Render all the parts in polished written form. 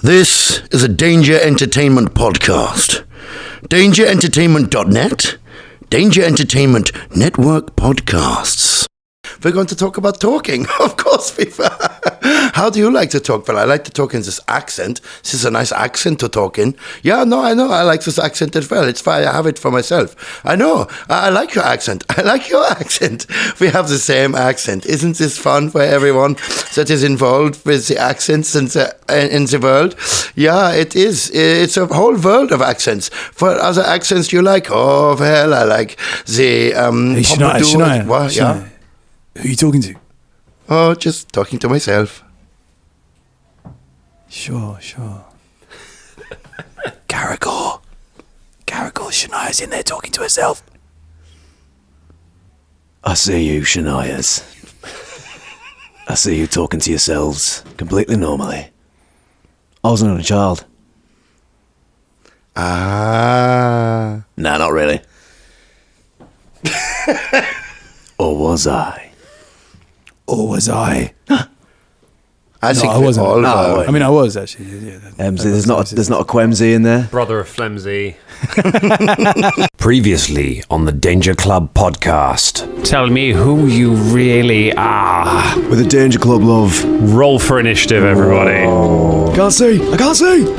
This is a Danger Entertainment podcast. DangerEntertainment.net, Danger Entertainment Network Podcasts. We're going to talk about talking, of course. How do you like to talk? Well, I like to talk in this accent. This is a nice accent to talk in. Yeah, no, I know. I like this accent as well. It's fine. I have it for myself. I know. I like your accent. I like your accent. We have the same accent. Isn't this fun for everyone that is involved with the accents in the world? Yeah, it is. It's a whole world of accents. For other accents you like, oh, well, I like the... Shania. What? Yeah. Who are you talking to? Oh, just talking to myself. Sure. Caragor, Shania's in there talking to herself. I see you, Shanias. I see you talking to yourselves completely normally. I wasn't a child. Ah. Nah, not really. Or was I? Or was I? I think I wasn't. all I mean, I was actually. Yeah, There's not a Quemsy in there. Brother of Flemsy. Previously on the Danger Club podcast. Tell me who you really are. With a Danger Club love. Roll for initiative, everybody. I can't see.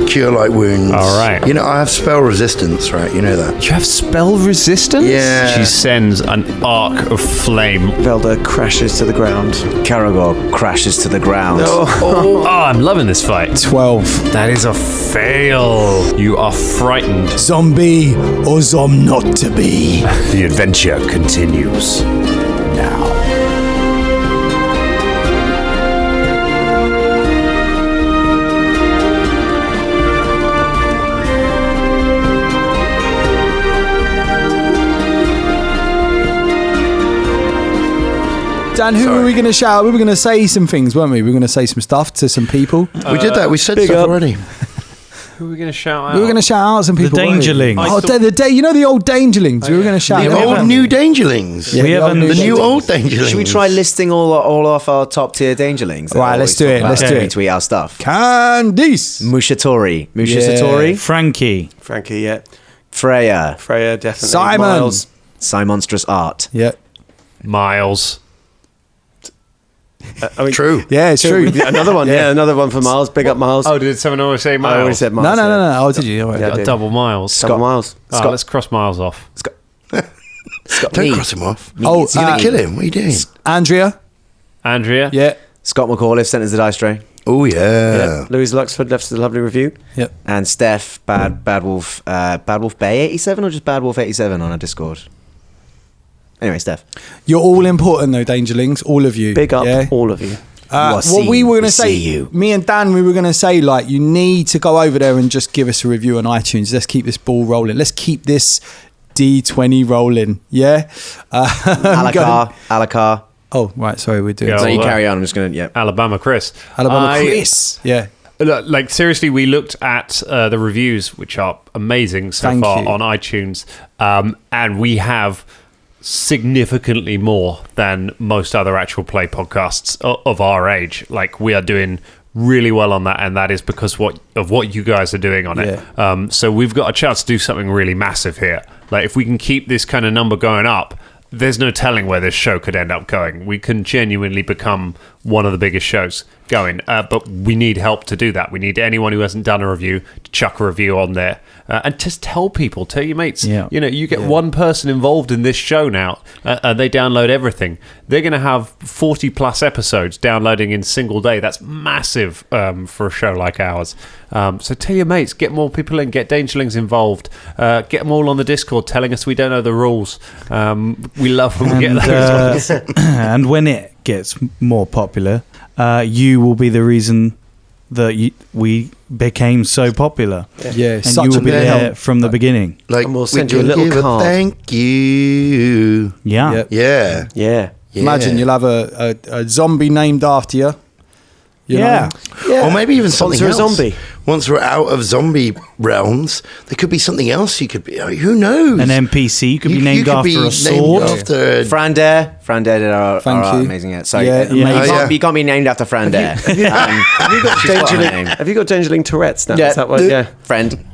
Cure light wounds. All right. You know, I have spell resistance, right? You know that. You have spell resistance? Yeah. She sends an arc of flame. Velder crashes to the ground. Caragor crashes to the ground. Oh, I'm loving this fight. 12. That is a fail. You are frightened. Zombie or zom not to be. The adventure continues now. Dan, who were we going to shout? We were going to say some things, weren't we? We were going to say some stuff to some people. We did that. We said stuff already. Who are we going to shout out? We were going to shout out some people. The Dangerlings. You know the old Dangerlings. We were going to shout The them out. new Dangerlings. Yeah, We have a new The new old Dangerlings. Should we try listing all of our top tier Dangerlings? Right, let's do it. Let's do it. Tweet our stuff. Candice. Mushatori. Yeah. Frankie. Frankie, yeah. Freya. Freya, definitely. Simon. Miles. Simonstrous Art. Yeah. Miles. True. Yeah, it's true. Another one, another one for Miles. Big up Miles. Oh, did someone always say I Miles? already said Miles. No. Oh, did you? All right. Yeah, I Got did. double Miles. Double Miles. Oh, let's cross Miles off. Don't cross him off. Oh, You're going to kill him. What are you doing? Andrea. Andrea? Yeah. Scott McAuliffe sent us the dice tray. Oh, yeah. Louise Luxford left us a lovely review. Yep. And Steph, Bad Wolf Bay 87 or just Bad Wolf 87 on our Discord. Anyway, Steph. You're all important though, Dangerlings. All of you. Big up, Yeah? all of you. What we were going to say, you. me and Dan, we were going to say, like, you need to go over there and just give us a review on iTunes. Let's keep this ball rolling. Let's keep this D20 rolling. Yeah? Alakar. Oh, right. Sorry, we're doing Yeah. So you well, carry on. I'm just going to, yep. Alabama Chris. Alabama Chris. Yeah. Like, seriously, we looked at the reviews, which are amazing so Thank far you. on iTunes, and we have significantly more than most other actual play podcasts of our age. Like, we are doing really well on that, and that is because of what you guys are doing on it. So we've got a chance to do something really massive here. Like, if we can keep this kind of number going up, there's no telling where this show could end up going. We can genuinely become one of the biggest shows going, but we need help to do that. We need anyone who hasn't done a review to chuck a review on there, and just tell your mates. Yeah. You know, you get one person involved in this show now, and they download everything. They're going to have 40 plus episodes downloading in a single day. That's massive for a show like ours. So tell your mates, get more people in, get Dangerlings involved, get them all on the Discord telling us we don't know the rules. We love when we get those ones. And when it gets more popular, you will be the reason that we became so popular. Yeah. And you will be there from the beginning. Like, And we'll we send you a can little give card. Thank you. Yeah. Yeah. Yeah. Yeah. Imagine you'll have a zombie named after you. You Yeah. know? Or maybe even something Sponsor a else. zombie. Once we're out of zombie realms, there could be something else you could be. Who knows? An NPC could be named after a sword. After Fran Dare did our Thank you. amazing. Sorry, Yeah, you, amazing. you can't be named after Fran Dare. Have you got Dangerling? Have you got Dangerling Tourette's now? Yeah, Is that what? Yeah. friend.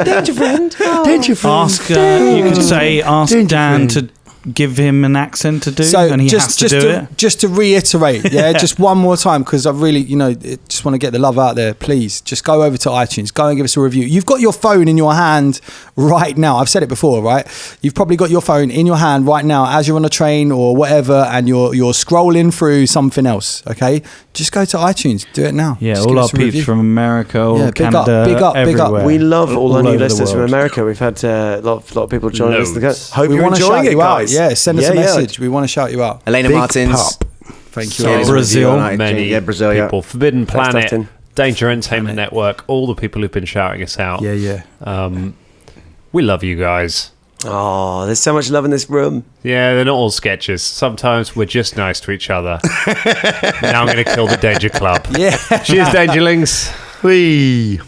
Danger friend. Ask, you could say, ask Danger Dan friend. to give him an accent to do, So and he has to do it. just to reiterate, just one more time, because I really, just want to get the love out there. Please, just go over to iTunes, go and give us a review. You've got your phone in your hand right now. I've said it before, right? You've probably got your phone in your hand right now as you're on a train or whatever, and you're scrolling through something else. Okay, just go to iTunes, do it now. Yeah, Just all give our us a peeps review. from America, all Yeah, big up, Canada, big up, big up. everywhere. We love all our new over the listeners from world. America. We've had a lot of people joining us. Loads. Hope We you're want to enjoying shout it, you out. guys. Yeah, send us a message. We want to shout you out. Elena Big Martins. pup. Thank you. Yeah, Brazil. Many Brazil, people. Forbidden Thanks, Planet, Dustin. Danger Entertainment Network, all the people who've been shouting us out. Yeah. We love you guys. Oh, there's so much love in this room. Yeah, they're not all sketches. Sometimes we're just nice to each other. Now I'm going to kill the Danger Club. Yeah. Cheers, Dangerlings. Whee.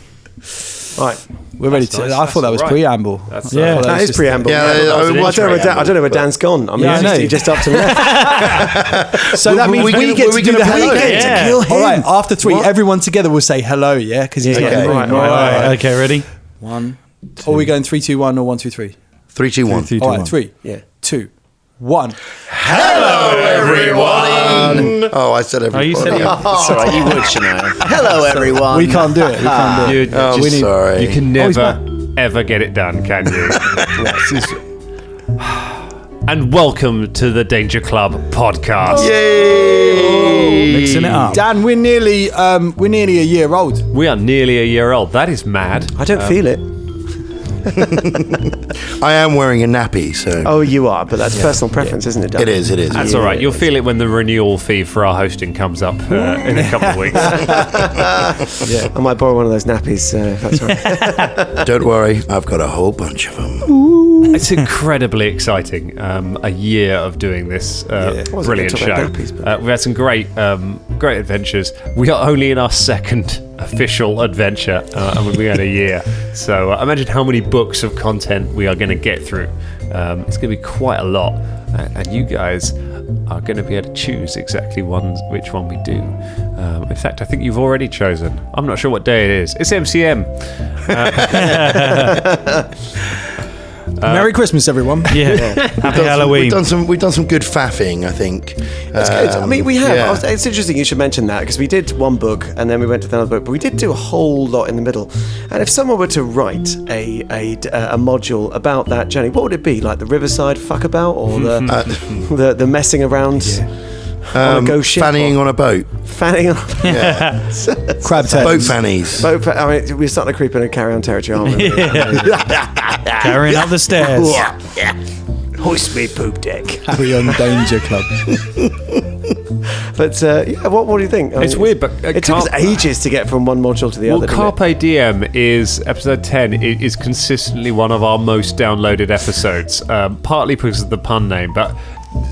Right. We're ready That's to. nice. I thought that was That's preamble. That's Yeah. I thought That was is just- preamble. Yeah, I that don't was know preamble, where Dan's gone. I mean, Yeah, I know. he's just up to the left. So that means we we gonna- get were we to do gonna the play hello. it? Yeah. Kill him. All right, after three, everyone together will say hello, yeah? Because he's not in the room. Right. All right, okay, ready? One. Are we going 3, 2, 1 or 1, 2, 3? 3, 2, 1. Three, two, All right, one. 3, Yeah. 2, 1. Everyone. Oh, I said everybody. you said it. It's all right, you would, Shania. Hello, everyone. We can't do it. We can't do it. Oh, sorry. You can never, ever get it done, can you? This is- And welcome to the Danger Club podcast. Yay! Mixing it up. Dan, we're nearly a year old. We are nearly a year old. That is mad. I don't feel it. I am wearing a nappy, so Oh, you are, but that's personal preference, isn't it, Dan? it is. That's all right. You'll feel it when the renewal fee for our hosting comes up in a couple of weeks. I might borrow one of those nappies. If that's all right. Don't worry, I've got a whole bunch of them. It's incredibly exciting. A year of doing this brilliant Wasn't show. gonna talk about nappies, but- We've had some great adventures. We are only in our second official adventure, and we've been going a year. So imagine how many books of content we are going to get through. It's going to be quite a lot, and you guys are going to be able to choose exactly which one we do. In fact, I think you've already chosen. I'm not sure what day it is. It's MCM. Merry Christmas, everyone. Yeah. Happy Halloween. We've done some good faffing, I think. That's good. I mean, we have. Yeah. It's interesting you should mention that because we did one book and then we went to another book, but we did do a whole lot in the middle. And if someone were to write a module about that journey, what would it be? Like the Riverside fuckabout or the messing around on a ghost ship? Fannying on a boat. Fanning on Crab tails. Boat fannies. I mean, we're starting to creep into carry-on territory, aren't we? Carrying up the stairs. Hoist me poop deck. Carry on Danger Club. But what do you think? I mean, It's weird, but it took us ages to get from one module to the Well, other. didn't it? Carpe Diem is episode 10. It is consistently one of our most downloaded episodes, partly because of the pun name, but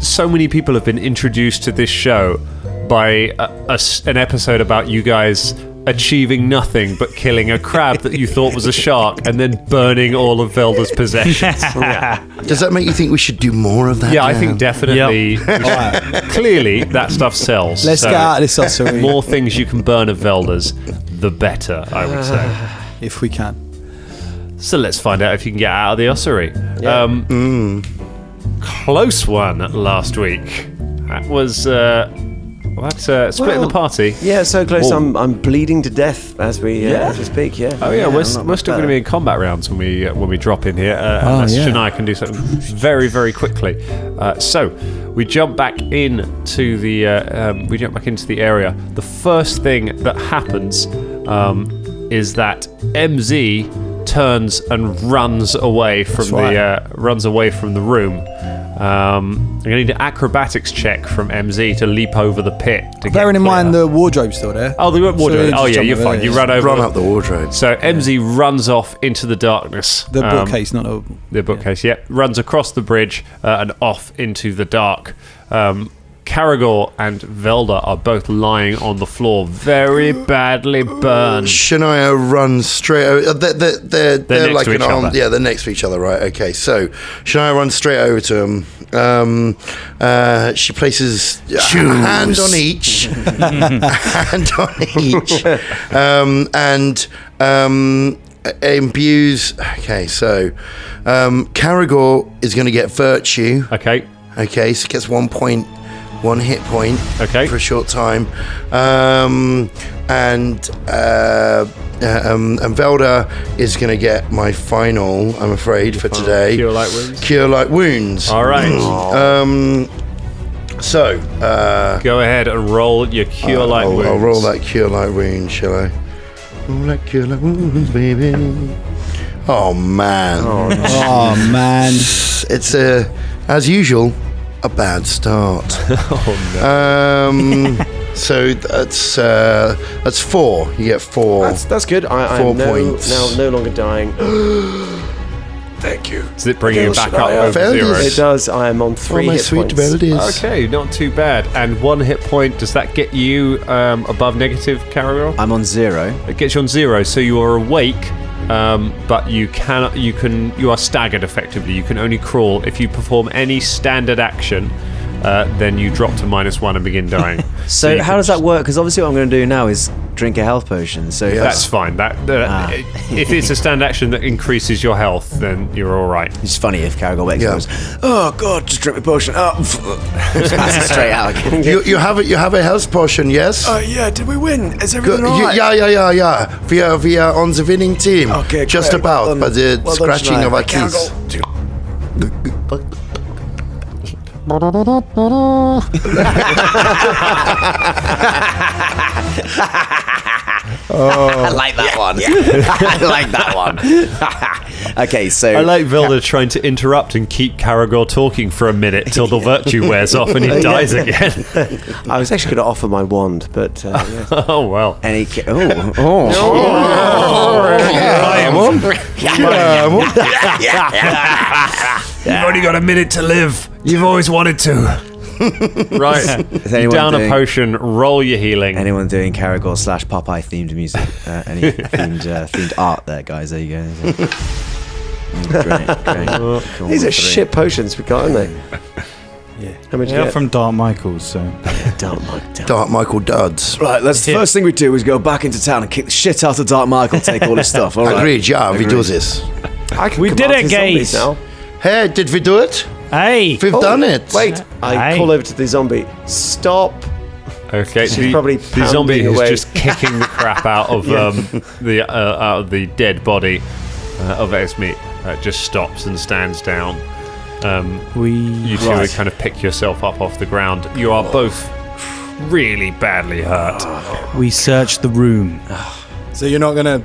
so many people have been introduced to this show by an episode about you guys achieving nothing but killing a crab that you thought was a shark and then burning all of Velder's possessions. Does that make you think we should do more of that? Yeah, I Dan? think definitely. Clearly, that stuff sells. Let's So get out of this ossuary more things you can burn of Velder's, the better, I would say. if we can. So let's find out if you can get out of the ossuary. Close one last week. That was splitting the party. Yeah, so close. Whoa. I'm bleeding to death as we speak. Yeah. Oh yeah, I'm we're not still much going to be better. in combat rounds when we drop in here. Unless yeah. Shania can do something very very quickly. So we jump back into the area. The first thing that happens is that MZ turns and runs away from the room. I'm going to need an acrobatics check from MZ to leap over the pit. Bearing in mind the wardrobe's still there. Oh, the wardrobe. just Oh, yeah, jump you're over fine. there, You yeah. run over. Run up the wardrobe. So MZ runs off into the darkness. The bookcase, not a... The bookcase, yeah. Runs across the bridge and off into the dark. Caragor and Velder are both lying on the floor, very badly burned. Shania runs straight over. They're next like to an each arm. other. Yeah, they're next to each other, right? Okay, so Shania runs straight over to him. She places a hand on each. Hand on each. And imbues. Okay, so Caragor is going to get virtue. Okay. Okay, so gets 1 hit point. Okay. For a short time. And Velder is going to get my final, I'm afraid, for today. Cure Light Wounds. Cure Light Wounds. All right. Go ahead and roll your Cure Light Wounds. I'll roll that Cure Light Wound, shall I? Roll that Cure Light Wounds, baby. Oh, man. Oh man. It's, as usual, a bad start. So that's 4. You get 4. That's good. I 4 am points. now no longer dying. Thank you. Does it bring you back up over Velders. 0? It does. I am on 3 my hit sweet points. Velders. Okay, not too bad. And 1 hit point, does that get you above negative, Caragor? I'm on 0. It gets you on 0, so you are awake, but you are staggered effectively. You can only crawl. If you perform any standard action, then you drop to -1 and begin dying. So you how can does that work? Because obviously what I'm going to do now is drink a health potion. So That's fine. If it's a standard action that increases your health, then you're all right. it's funny if Caragor wakes Yeah. up and goes, oh god, just drink my potion. Oh, just pass it straight out again. You have a health potion, yes? Yeah, did we win? Is Good. Yeah. We are on the winning team. Okay, just great. about, Well done. but the Well done, scratching Shania. of our Caragor. teeth. I like that one. I like that one. Okay, so I like Velder trying to interrupt and keep Caragor talking for a minute till the virtue wears off and he dies again. I was actually going to offer my wand, but yes. Oh, well. any You've only got a minute to live. You've always wanted to. Right. Is anyone Down a doing- potion, roll your healing. Anyone doing Caragor / Popeye themed music? Any themed art there, guys? There you go. Great. Cool. These are 3. shit potions we got, aren't they? Yeah. How much you Yeah, get? from Dark Michaels, so. Dark Michael Duds. Right, the first thing we do is go back into town and kick the shit out of Dark Michael, take all his stuff. All right. Agreed, yeah, we do this. I can We command did it, the zombies guys. now. Hey, did we do it? Hey! We've done it. Wait, I Aye. call over to the zombie. Stop. Okay, She's probably the zombie pounding is away. just kicking the crap out of the dead body of Esme. Just stops and stands down. You two would kind of pick yourself up off the ground. You are both really badly hurt. We searched the room. So you're not gonna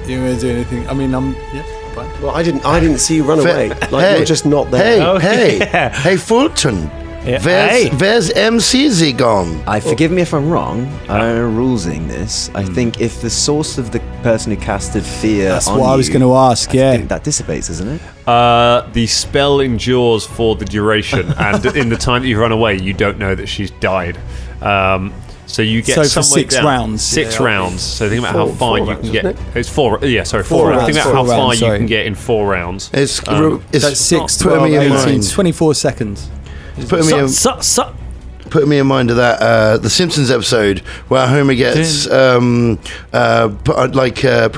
do anything? I mean, yeah, fine. Well, I didn't see you run away. Like you're just not there. Hey, Fulton. Yeah. Where's MCZ gone? Forgive me if I'm wrong. I'm rulesing this. I think if the source of the person who casted fear That's on what I was you, going to ask. I Yeah. think that dissipates, isn't it? The spell endures for the duration, and in the time that you run away, you don't know that she's died. So you get So for some way 6 down. rounds. 6 rounds. So think about how far Four you rounds, can get. isn't It's 4. Yeah, sorry, 4 Four rounds. rounds, Think about four how far rounds, you sorry. can get in 4 rounds. It's That's 6, putting 12, me in 18, mind. 24 seconds. Putting me in, putting me in mind of that the Simpsons episode where Homer gets put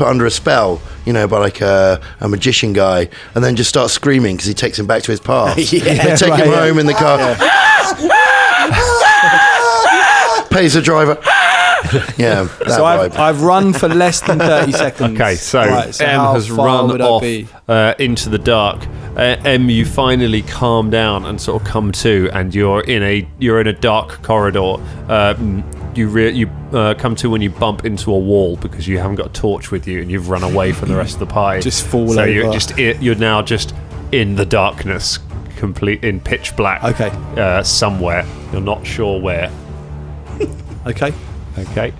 under a spell, by like a magician guy, and then just starts screaming because he takes him back to his past. They take him home in the car. Pays the driver. Yeah. That So vibe. I've run for less than 30 seconds. Okay, so, Right, M how has far run would I off be? into the dark. M, you finally calm down and sort of come to, and you're in a dark corridor. You come to when you bump into a wall because you haven't got a torch with you and you've run away from the rest of the pie. Just fall so over. You're now just in the darkness, complete in pitch black. Okay. Somewhere you're not sure where. Okay. Okay.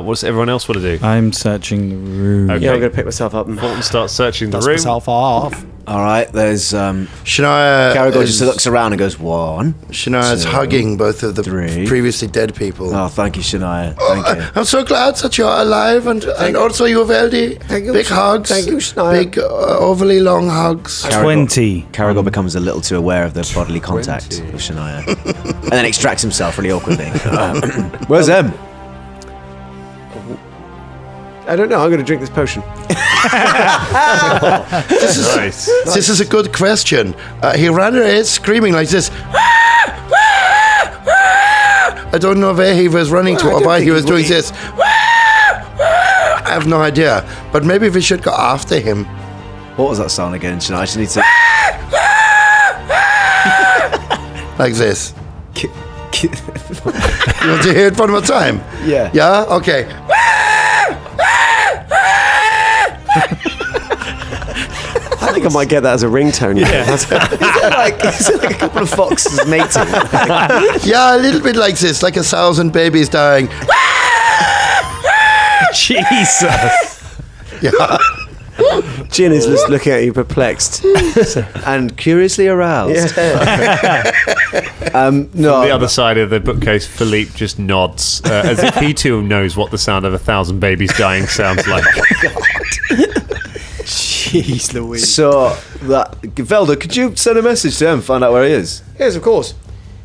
What's everyone else want to do? I'm searching the room. Okay. Yeah, I'm going to pick myself up and Fulton starts searching the Dust room. myself off. All right, there's Shania Caragor just looks around and goes 1. Shania's 2, hugging both of the 3. previously dead people. Oh, thank you, Shania. Thank you. I'm so glad that you're alive, and also you, Veldy. Thank you. Big hugs. Thank you, Shania. Big, overly long hugs. 20. Caragor becomes a little too aware of the bodily contact of Shania, and then extracts himself really awkwardly. Where's Em? I don't know. I'm going to drink this potion. This is a good question. He ran away screaming like this. I don't know where he was running to or why he was doing this. I have no idea. But maybe we should go after him. What was that sound again, Shania? I just need to... Like this. You want to hear it one more time? Yeah. Yeah? Okay. I think I might get that as a ringtone. Yeah. Is it like a couple of foxes mating? Yeah, a little bit like this, like 1,000 babies dying. Jesus. Yeah. Jin is just looking at you perplexed. And curiously aroused. On the other side of the bookcase, Philippe just nods as if he too knows what the sound of 1,000 babies dying sounds like. Jeez Louise. So, Velder, could you send a message to him and find out where he is? Yes, of course.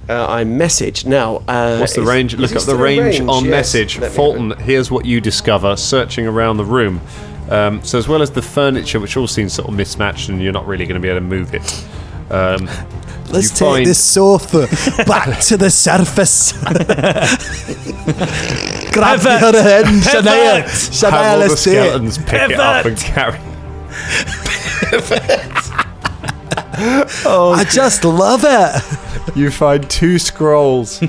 I message now. What's the range? Look up the range on message. Fulton, here's what you discover searching around the room. So as well as the furniture, which all seems sort of mismatched and you're not really going to be able to move it. Let's take this sofa back to the surface. Grab the other end, Shania. Shania, Have all the let's do it. skeletons pick it up and carry. I just love it. You find 2 scrolls. You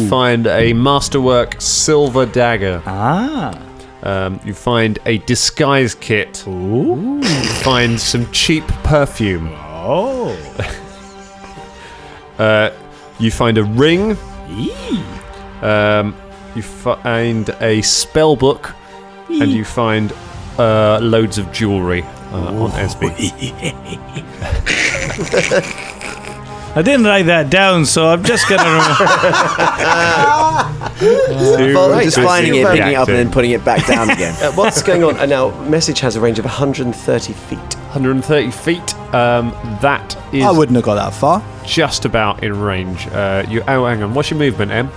find a masterwork silver dagger. You find a disguise kit. You find some cheap perfume. You find a ring. You find a spell book. And you find loads of jewellery on SB. I didn't write that down, so I'm just going to remember. Just finding it, picking it up, and then putting it back down again. What's going on? Now, message has a range of 130 feet. 130 feet. That is I wouldn't have got that far. just about in range. Hang on. What's your movement, Em?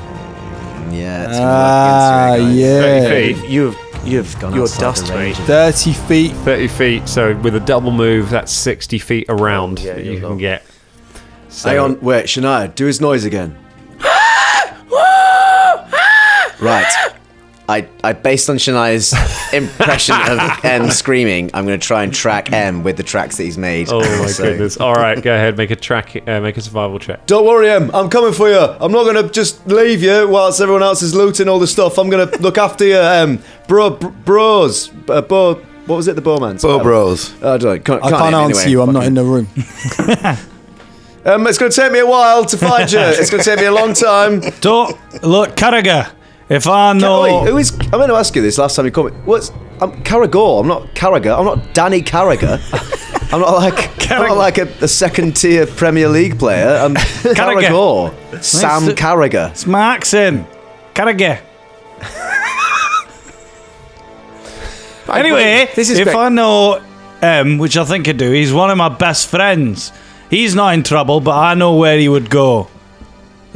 Yeah, it's gonna work against you, guys. 30 feet. You've Gone your outside dust the range. range. 30 feet. 30 feet. So with a double move, that's 60 feet around yeah, that you're you can long. get. So, Hang on, wait, Shania, do his noise again. Right. I based on Shania's impression of M screaming, I'm going to try and track M with the tracks that he's made. Oh my So- goodness! All right, go ahead. Make a survival check. Don't worry, Em. I'm coming for you. I'm not going to just leave you whilst everyone else is looting all the stuff. I'm going to look after you, bros. What was it? The bowman? Bo Bros. I don't. Can't I can't answer you. I'm not in the room. It's going to take me a while to find you. It's going to take me a long time. Don't look, Carragher. If I know, Wait, who is? I meant to ask you this last time you called me. I'm Carragher. I'm not Carragher. I'm not Danny Carragher. I'm not like a second tier Premier League player. I'm Carragher. Sam Carragher. it's my accent, Carragher. Anyway, This is if great. I know which I think I do, he's one of my best friends. He's not in trouble, but I know where he would go.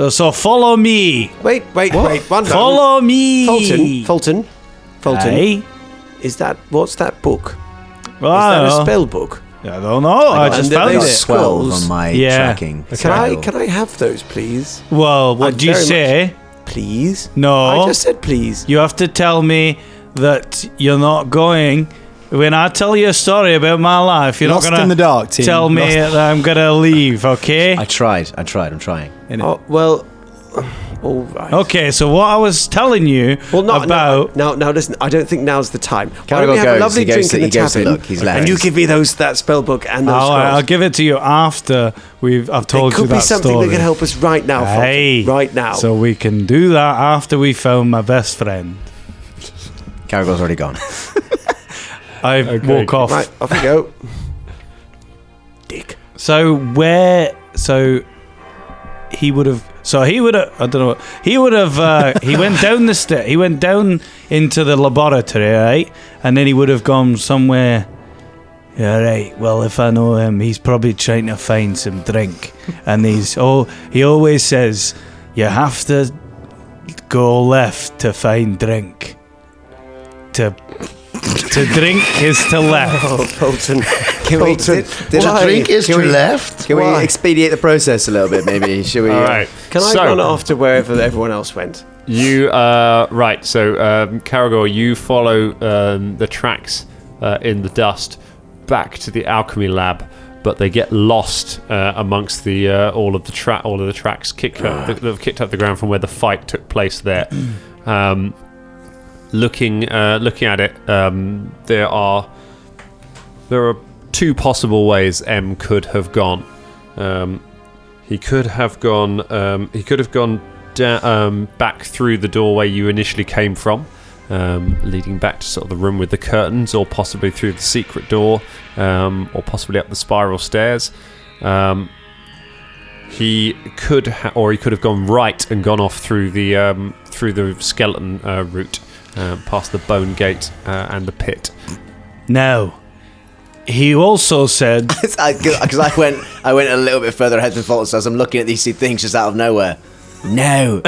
So follow me. Wait. One Follow me. Fulton. Hey? What's that book? Well, Is I that don't a know. spell book? I don't know. I just found There's it. 12 on my Yeah. tracking. Can I have those, please? Well, what I'd do you very say? Please? No. I just said please. You have to tell me that you're not going. When I tell you a story about my life, you're Lost not going in the dark, Tim. tell me Lost- that I'm going to leave, okay? I'm trying. I'm trying. Oh, well, all right. Okay, so what I was telling you Well, about... now, listen. I don't think now's the time. Why Carragher don't we have a goes, lovely he goes drink to- in the he goes to tavern, look, he's left. and you give me that spell book and those I'll scrolls. give it to you after I've told It you could that be something story. that can help us right now, Fulton. Hey, Right now. So we can do that after we found my best friend. Carragher's already gone. I walk off. Right, off we go. Dick. So he would have. I don't know. He would have. He went down the stair. He went down into the laboratory, right? And then he would have gone somewhere. Yeah, right. Well, if I know him, he's probably trying to find some drink, and he always says, "You have to go left to find drink. To drink is to left." Oh, Fulton. To drink is to left? Can we expedite the process a little bit, maybe? Should we? All right. Can I run after wherever everyone else went? You right. So Caragor, you follow the tracks in the dust back to the alchemy lab, but they get lost amongst the all of the tracks kicked up the ground from where the fight took place there. Looking at it, there are two possible ways M could have gone. He could have gone down, back through the doorway you initially came from, leading back to sort of the room with the curtains, or possibly through the secret door, or possibly up the spiral stairs. He could have gone right and gone off through the skeleton route, past the bone gate and the pit. No. He also said, Because I went a little bit further ahead than Fulton, so as I'm looking at these two things just out of nowhere. No.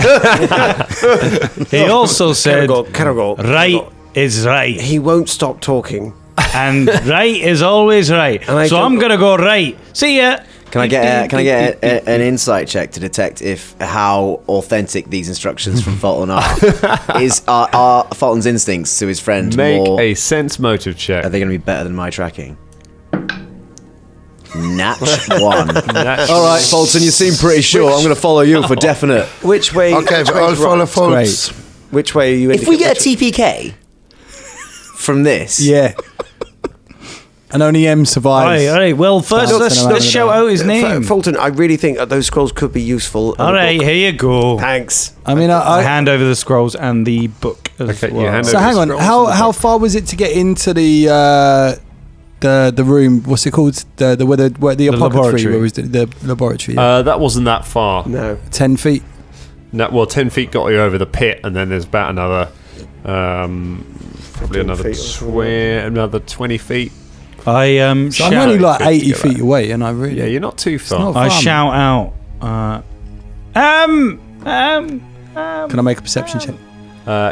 he also said, Caragor. right is right. He won't stop talking. And right is always right. So I'm going to go right. See ya. Can I get an insight check to detect how authentic these instructions from Fulton are? Are Fulton's instincts to his friend Make more? a sense motive check. Are they going to be better than my tracking? Natch 1. All right, Fulton, you seem pretty sure. I'm going to follow you for definite. Which way? Okay, which I'll way's follow right? Fultz. Which way are you? If we get a TPK from this, Yeah. And only M survives. All right. Well, first let's shout out his name. Fulton, I really think that those scrolls could be useful. All right, here you go. Thanks. I mean, I hand over the scrolls and the book as Okay, you well. hand so over hang the on. scrolls and the How book. far was it to get into the room? What's it called? The apothecary? laboratory. Where was the laboratory? Yeah. That wasn't that far. No. 10 feet. No, well, 10 feet got you over the pit, and then there's about another, probably another 20 feet. I So I'm only like 80 feet away, and I really. Yeah, you're not too far. not I far. shout out. Can I make a perception check?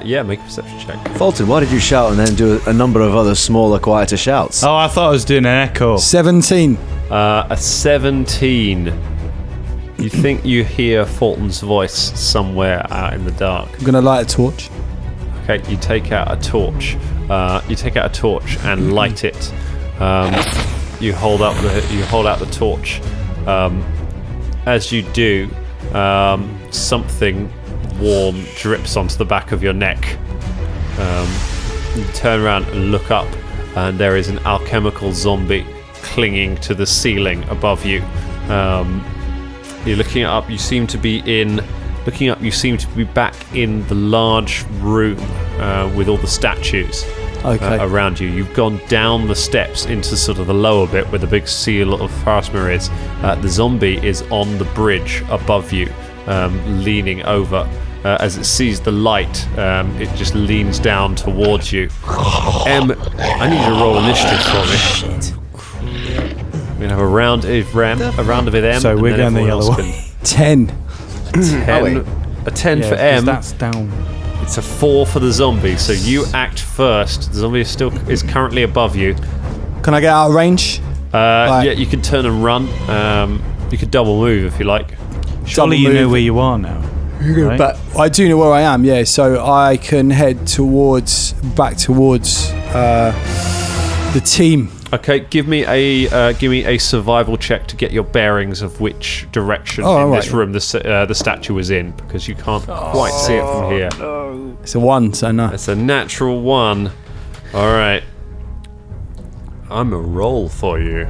Yeah, make a perception check. Fulton, why did you shout and then do a number of other smaller, quieter shouts? Oh, I thought I was doing an echo. 17. A 17. You think you hear Fulton's voice somewhere out in the dark. I'm gonna light a torch. Okay, you take out a torch. And light it. You hold out the torch. As you do, something warm drips onto the back of your neck. You turn around and look up, and there is an alchemical zombie clinging to the ceiling above you. You're looking up. You seem to be back in the large room with all the statues. Okay. Around you. You've gone down the steps into sort of the lower bit where the big seal of Farasmer is. The zombie is on the bridge above you, leaning over. As it sees the light, it just leans down towards you. I need you to roll initiative for me. Shit. We're going to have a round of M. So and we're then going the everyone other else way. 10. A 10 Yeah, for 'cause M. That's down. It's a 4 for the zombie. So you act first. The zombie is currently above you. Can I get out of range? Yeah, you can turn and run. You could double move if you like. Surely you know where you are now. Right? But I do know where I am, yeah. So I can head back towards the team. Okay, give me a survival check to get your bearings of which direction in this room the statue is in, because you can't quite see it from here. It's a 1, so no. It's a natural 1. All right, I'm a roll for you.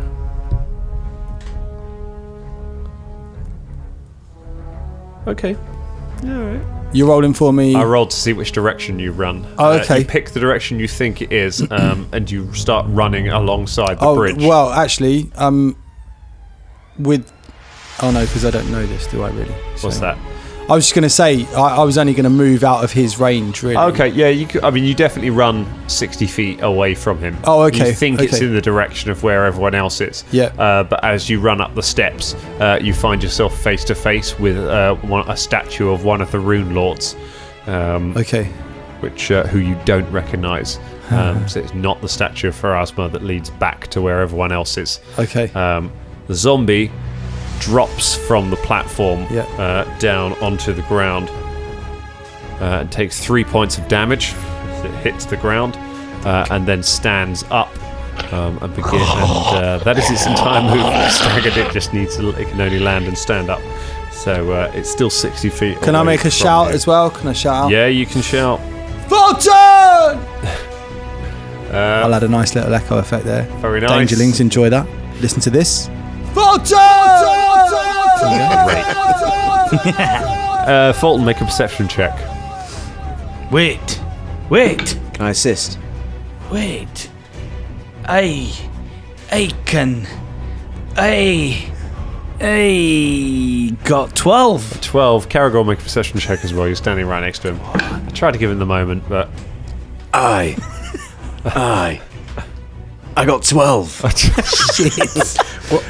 Okay. All right. You're rolling for me. I rolled to see which direction you run. Oh, okay. You pick the direction you think it is, and you start running alongside the bridge. Well, actually, with... Oh, no, because I don't know this, do I really? What's that? I was just going to say, I was only going to move out of his range, really. Okay, yeah, you definitely run 60 feet away from him. Oh, okay. You think it's in the direction of where everyone else is. Yeah. But as you run up the steps, you find yourself face to face with a statue of one of the Rune Lords. Okay. Which who you don't recognise. So it's not the statue of Pharasma that leads back to where everyone else is. Okay. The zombie drops from the platform down onto the ground and takes 3 points of damage as it hits the ground, and then stands up and begins. And that is its entire movement. Staggered, it can only land and stand up. So it's still 60 feet. Can I make a shout as well? Can I shout out? Yeah, you can shout. Fulton! I'll add a nice little echo effect there. Very nice. Dangerlings, enjoy that. Listen to this. Fulton! Fulton, make a perception check. Wait. Can I assist? Wait. I got 12. 12. Caragor, make a perception check as well. You're standing right next to him. I tried to give him the moment, but... I got 12.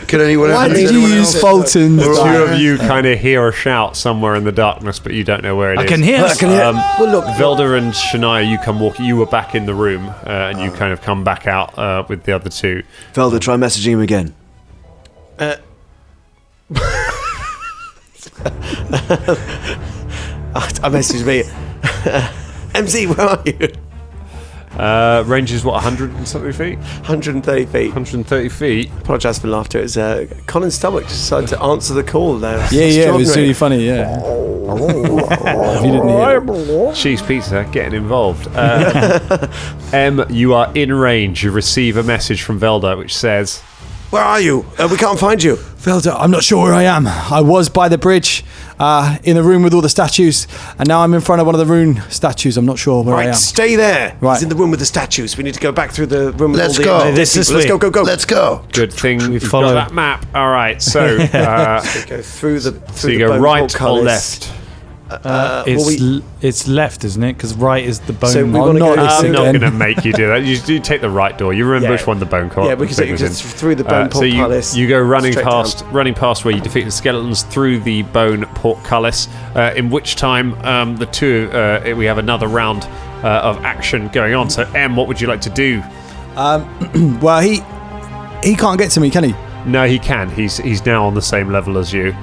Can anyone? Why did you use Fulton? The two of you kind of hear a shout somewhere in the darkness, but you don't know where it is. I can hear. Well, look, Velder and Shania, you come walking. You were back in the room, and you kind of come back out with the other two. Velder, try messaging him again. I messaged me. MZ, where are you? Range is what, 100 and something feet? 130 feet. 130 feet. Apologise for laughter. It's Colin's stomach decided to answer the call there. Yeah, it was really funny, yeah. If you didn't hear it. Cheese pizza, getting involved. You are in range. You receive a message from Velder which says... Where are you? We can't find you. Velder, I'm not sure where I am. I was by the bridge, in the room with all the statues, and now I'm in front of one of the rune statues. I'm not sure where I am. Stay there. Right. He's in the room with the statues. We need to go back through the room with Let's all go. the This is Let's go. Let's go. Good thing we follow got that map. All right, so... Go through the so you go right or left? It's left, isn't it? Because right is the bone. So we wanna go- I'm not again. going to make you do that. You do take the right door. You remember which one the bone cart. Yeah, we can take just through the bone so portcullis. you go running straight past where you defeat the skeletons through the bone portcullis. In which time the two we have another round of action going on. So what would you like to do? Well, he can't get to me, can he? No, he can. He's now on the same level as you.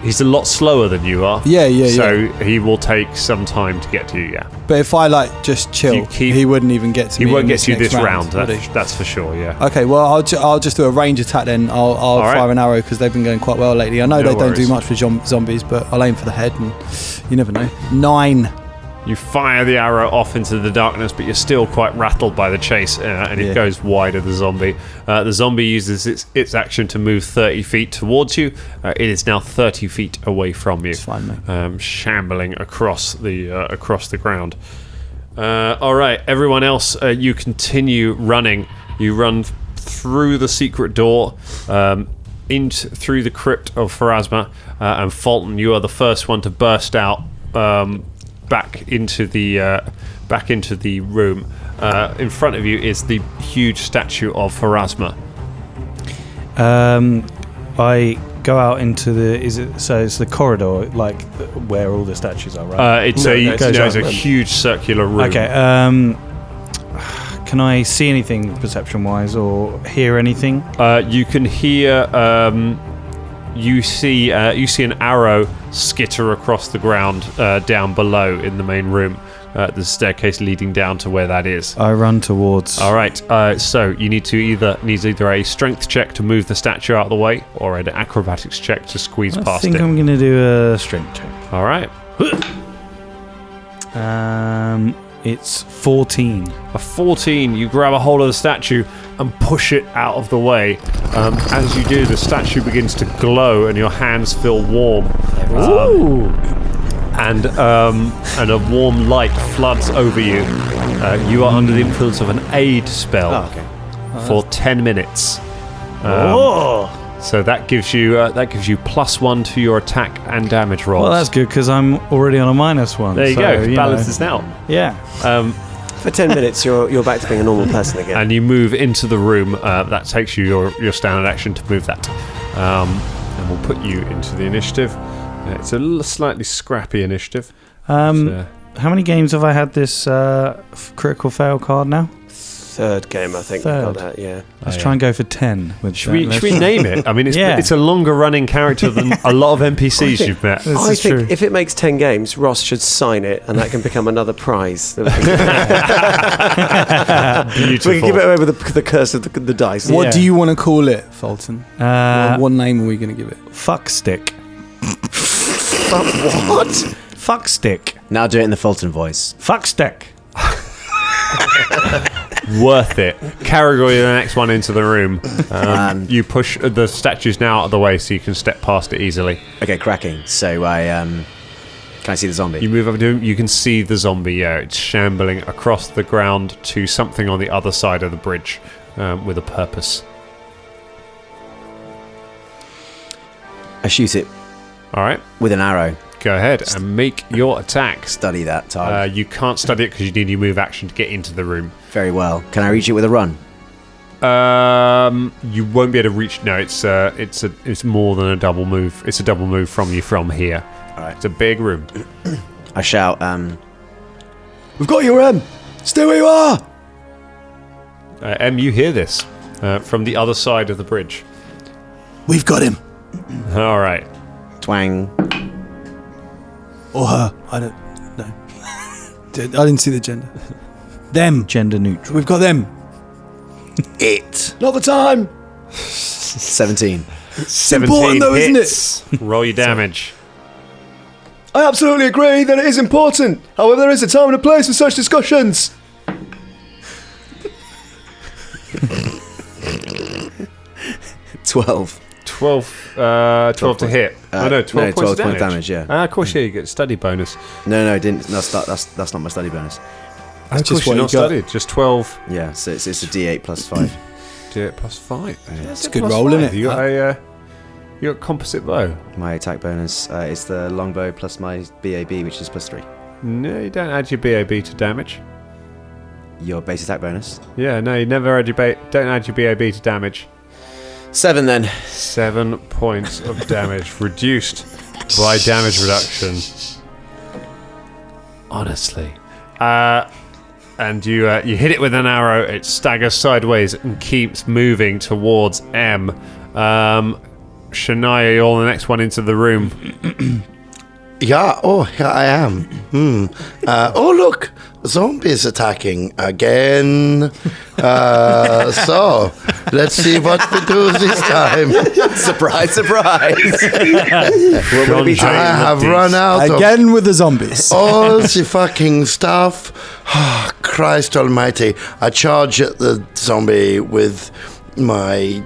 He's a lot slower than you are. Yeah. So he will take some time to get to you, yeah. But if I just chill, he wouldn't even get to me. He won't in get to you this next round, would he? that's for sure, yeah. Okay, well, I'll just do a range attack then. I'll right. fire an arrow because they've been going quite well lately. I know No they don't worries. do much with zombies, but I'll aim for the head and you never know. 9. You fire the arrow off into the darkness, but you're still quite rattled by the chase, and it goes wide of the zombie. The zombie uses its action to move 30 feet towards you. It is now 30 feet away from you. It's fine, mate. Shambling across the ground. All right, everyone else, you continue running. You run through the secret door, through the crypt of Pharasma, and Fulton, you are the first one to burst out. Back into the room. In front of you is the huge statue of Pharasma. I go out into the. It's the corridor, like where all the statues are, right? It's a huge circular room. Okay. Can I see anything perception-wise or hear anything? You can hear. You see an arrow skitter across the ground down below in the main room. The staircase leading down to where that is. I run towards. All right. So you need either a strength check to move the statue out of the way, or an acrobatics check to squeeze past I think it. I'm going to do a strength check. All right. It's 14. A 14, you grab a hold of the statue and push it out of the way. As you do, the statue begins to glow and your hands feel warm. and a warm light floods over you. You are under the influence of an aid spell for 10 minutes. So that gives you +1 to your attack and damage rolls. Well, that's good because I'm already on a -1. There you go. Balances out. Yeah. For 10 minutes, you're back to being a normal person again. And you move into the room. That takes you your standard action to move that. And we'll put you into the initiative. It's a slightly scrappy initiative. How many games have I had this critical fail card now? Third game, I think. Third. Got that, yeah. Let's try and go for 10. Should we name it? I mean, it's a longer running character than a lot of NPCs you've met. I think if it makes 10 games, Ross should sign it, and that can become another prize. We can give it away with the curse of the dice. What do you want to call it, Fulton? What name are we going to give it? Fuck stick. What? Fuck stick. Now do it in the Fulton voice. Fuck stick. Worth it. Caragor, you're the next one into the room. You push the statues now out of the way so you can step past it easily. Okay, cracking. So I can I see the zombie? You move up to him, you can see the zombie, it's shambling across the ground to something on the other side of the bridge with a purpose. I shoot it. Alright. With an arrow. Go ahead and make your attack. Study that time. You can't study it because you need your move action to get into the room. Very well. Can I reach it with a run? You won't be able to reach. No, it's more than a double move. It's a double move from you from here. All right. It's a big room. I shout, "We've got you, M! Stay where you are!" M, you hear this from the other side of the bridge. We've got him. All right. Twang. Or her. I don't know. I didn't see the gender. Them. Gender neutral. We've got them. It. Not the time. 17. 17 important though, hits. Roll your damage. I absolutely agree that it is important. However, there is a time and a place for such discussions. 12. 12 to hit. 12 points of damage. Yeah. Of course, you get study bonus. No, I didn't. That's not my study bonus. Of course, you're not studied. Just 12. Yeah, so it's a D8 plus 5. D8 plus 5. It's a good roll, isn't it? You got composite bow. My attack bonus is the longbow plus my BAB, which is plus 3. No, you don't add your BAB to damage. Your base attack bonus? Yeah, no, you never add your don't add your BAB to damage. 7 then. 7 points of damage reduced by damage reduction. Honestly. And you hit it with an arrow, it staggers sideways and keeps moving towards M. Shania, you're the next one into the room. Yeah, here I am. Oh, look, zombies attacking again. So, let's see what we do this time. Surprise, surprise. I have run out again with the zombies. all the fucking stuff. Oh, Christ almighty. I charge at the zombie with my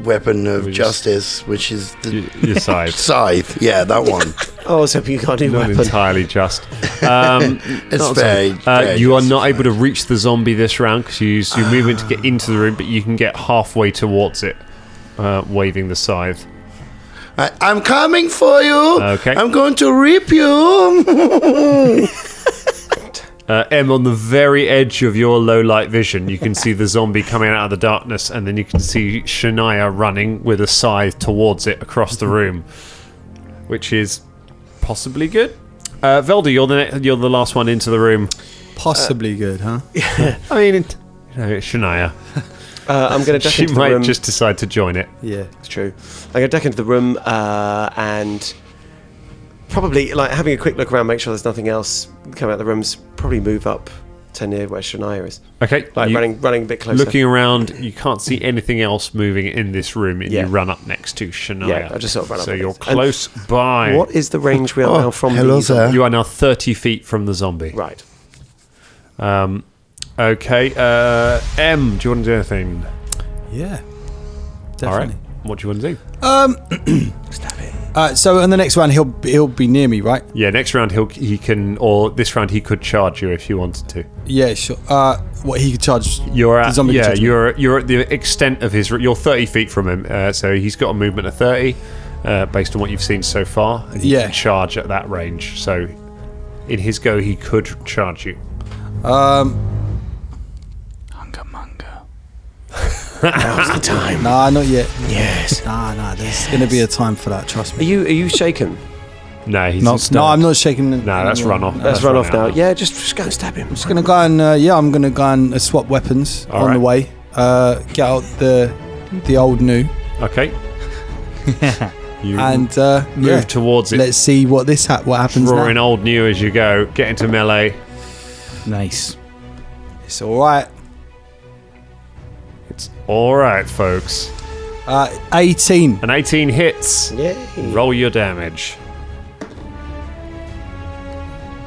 weapon of justice, which is your scythe. Scythe, yeah, that one. I was hoping you can't do Not weapon. entirely just. It's very you are not able to reach the zombie this round because you use your movement to get into the room, but you can get halfway towards it, waving the scythe. I'm coming for you. Okay. I'm going to reap you. M, on the very edge of your low light vision, you can see the zombie coming out of the darkness, and then you can see Shania running with a scythe towards it across the room, which is possibly good. Velder, you're the last one into the room. Possibly good, huh? I mean, Shania. I'm going to duck She into the might room. just decide to join it. Yeah. It's true. I'm going to duck into the room and probably like having a quick look around, make sure there's nothing else coming out the rooms. Probably move up to near where Shania is. Okay. Like running a bit closer. Looking around, you can't see anything else moving in this room, and you run up next to Shania. Yeah, I just sort of run up. So you're against- close by. What is the range we are now from hello the there. You are now 30 feet from the zombie. Right. Okay. M, do you want to do anything? Yeah. All right. Definitely. What do you want to do? So in the next round, he'll be near me, right? Yeah, next round this round he could charge you if you wanted to. Yeah, sure. What he could charge? You're the at zombie could charge me. you're at the extent of his. You're 30 feet from him, so he's got a movement of 30, based on what you've seen so far. And he can charge at that range. So in his go, he could charge you. Hunga munga. Now's the time. Nah, not yet. Yes. Nah. There's going to be a time for that. Trust Are me. you shaken? No, he's No, I'm not shaking. No, that's run off. Let's run off now. Yeah, just go and stab him. I'm just gonna go and I'm gonna go and swap weapons on the way. Get out the old new Okay. You and move towards it. Let's see what happens Drawing now. old new as you go. Get into melee. Nice. It's all right. It's all right, folks. 18. An 18 hits. Yay. Roll your damage.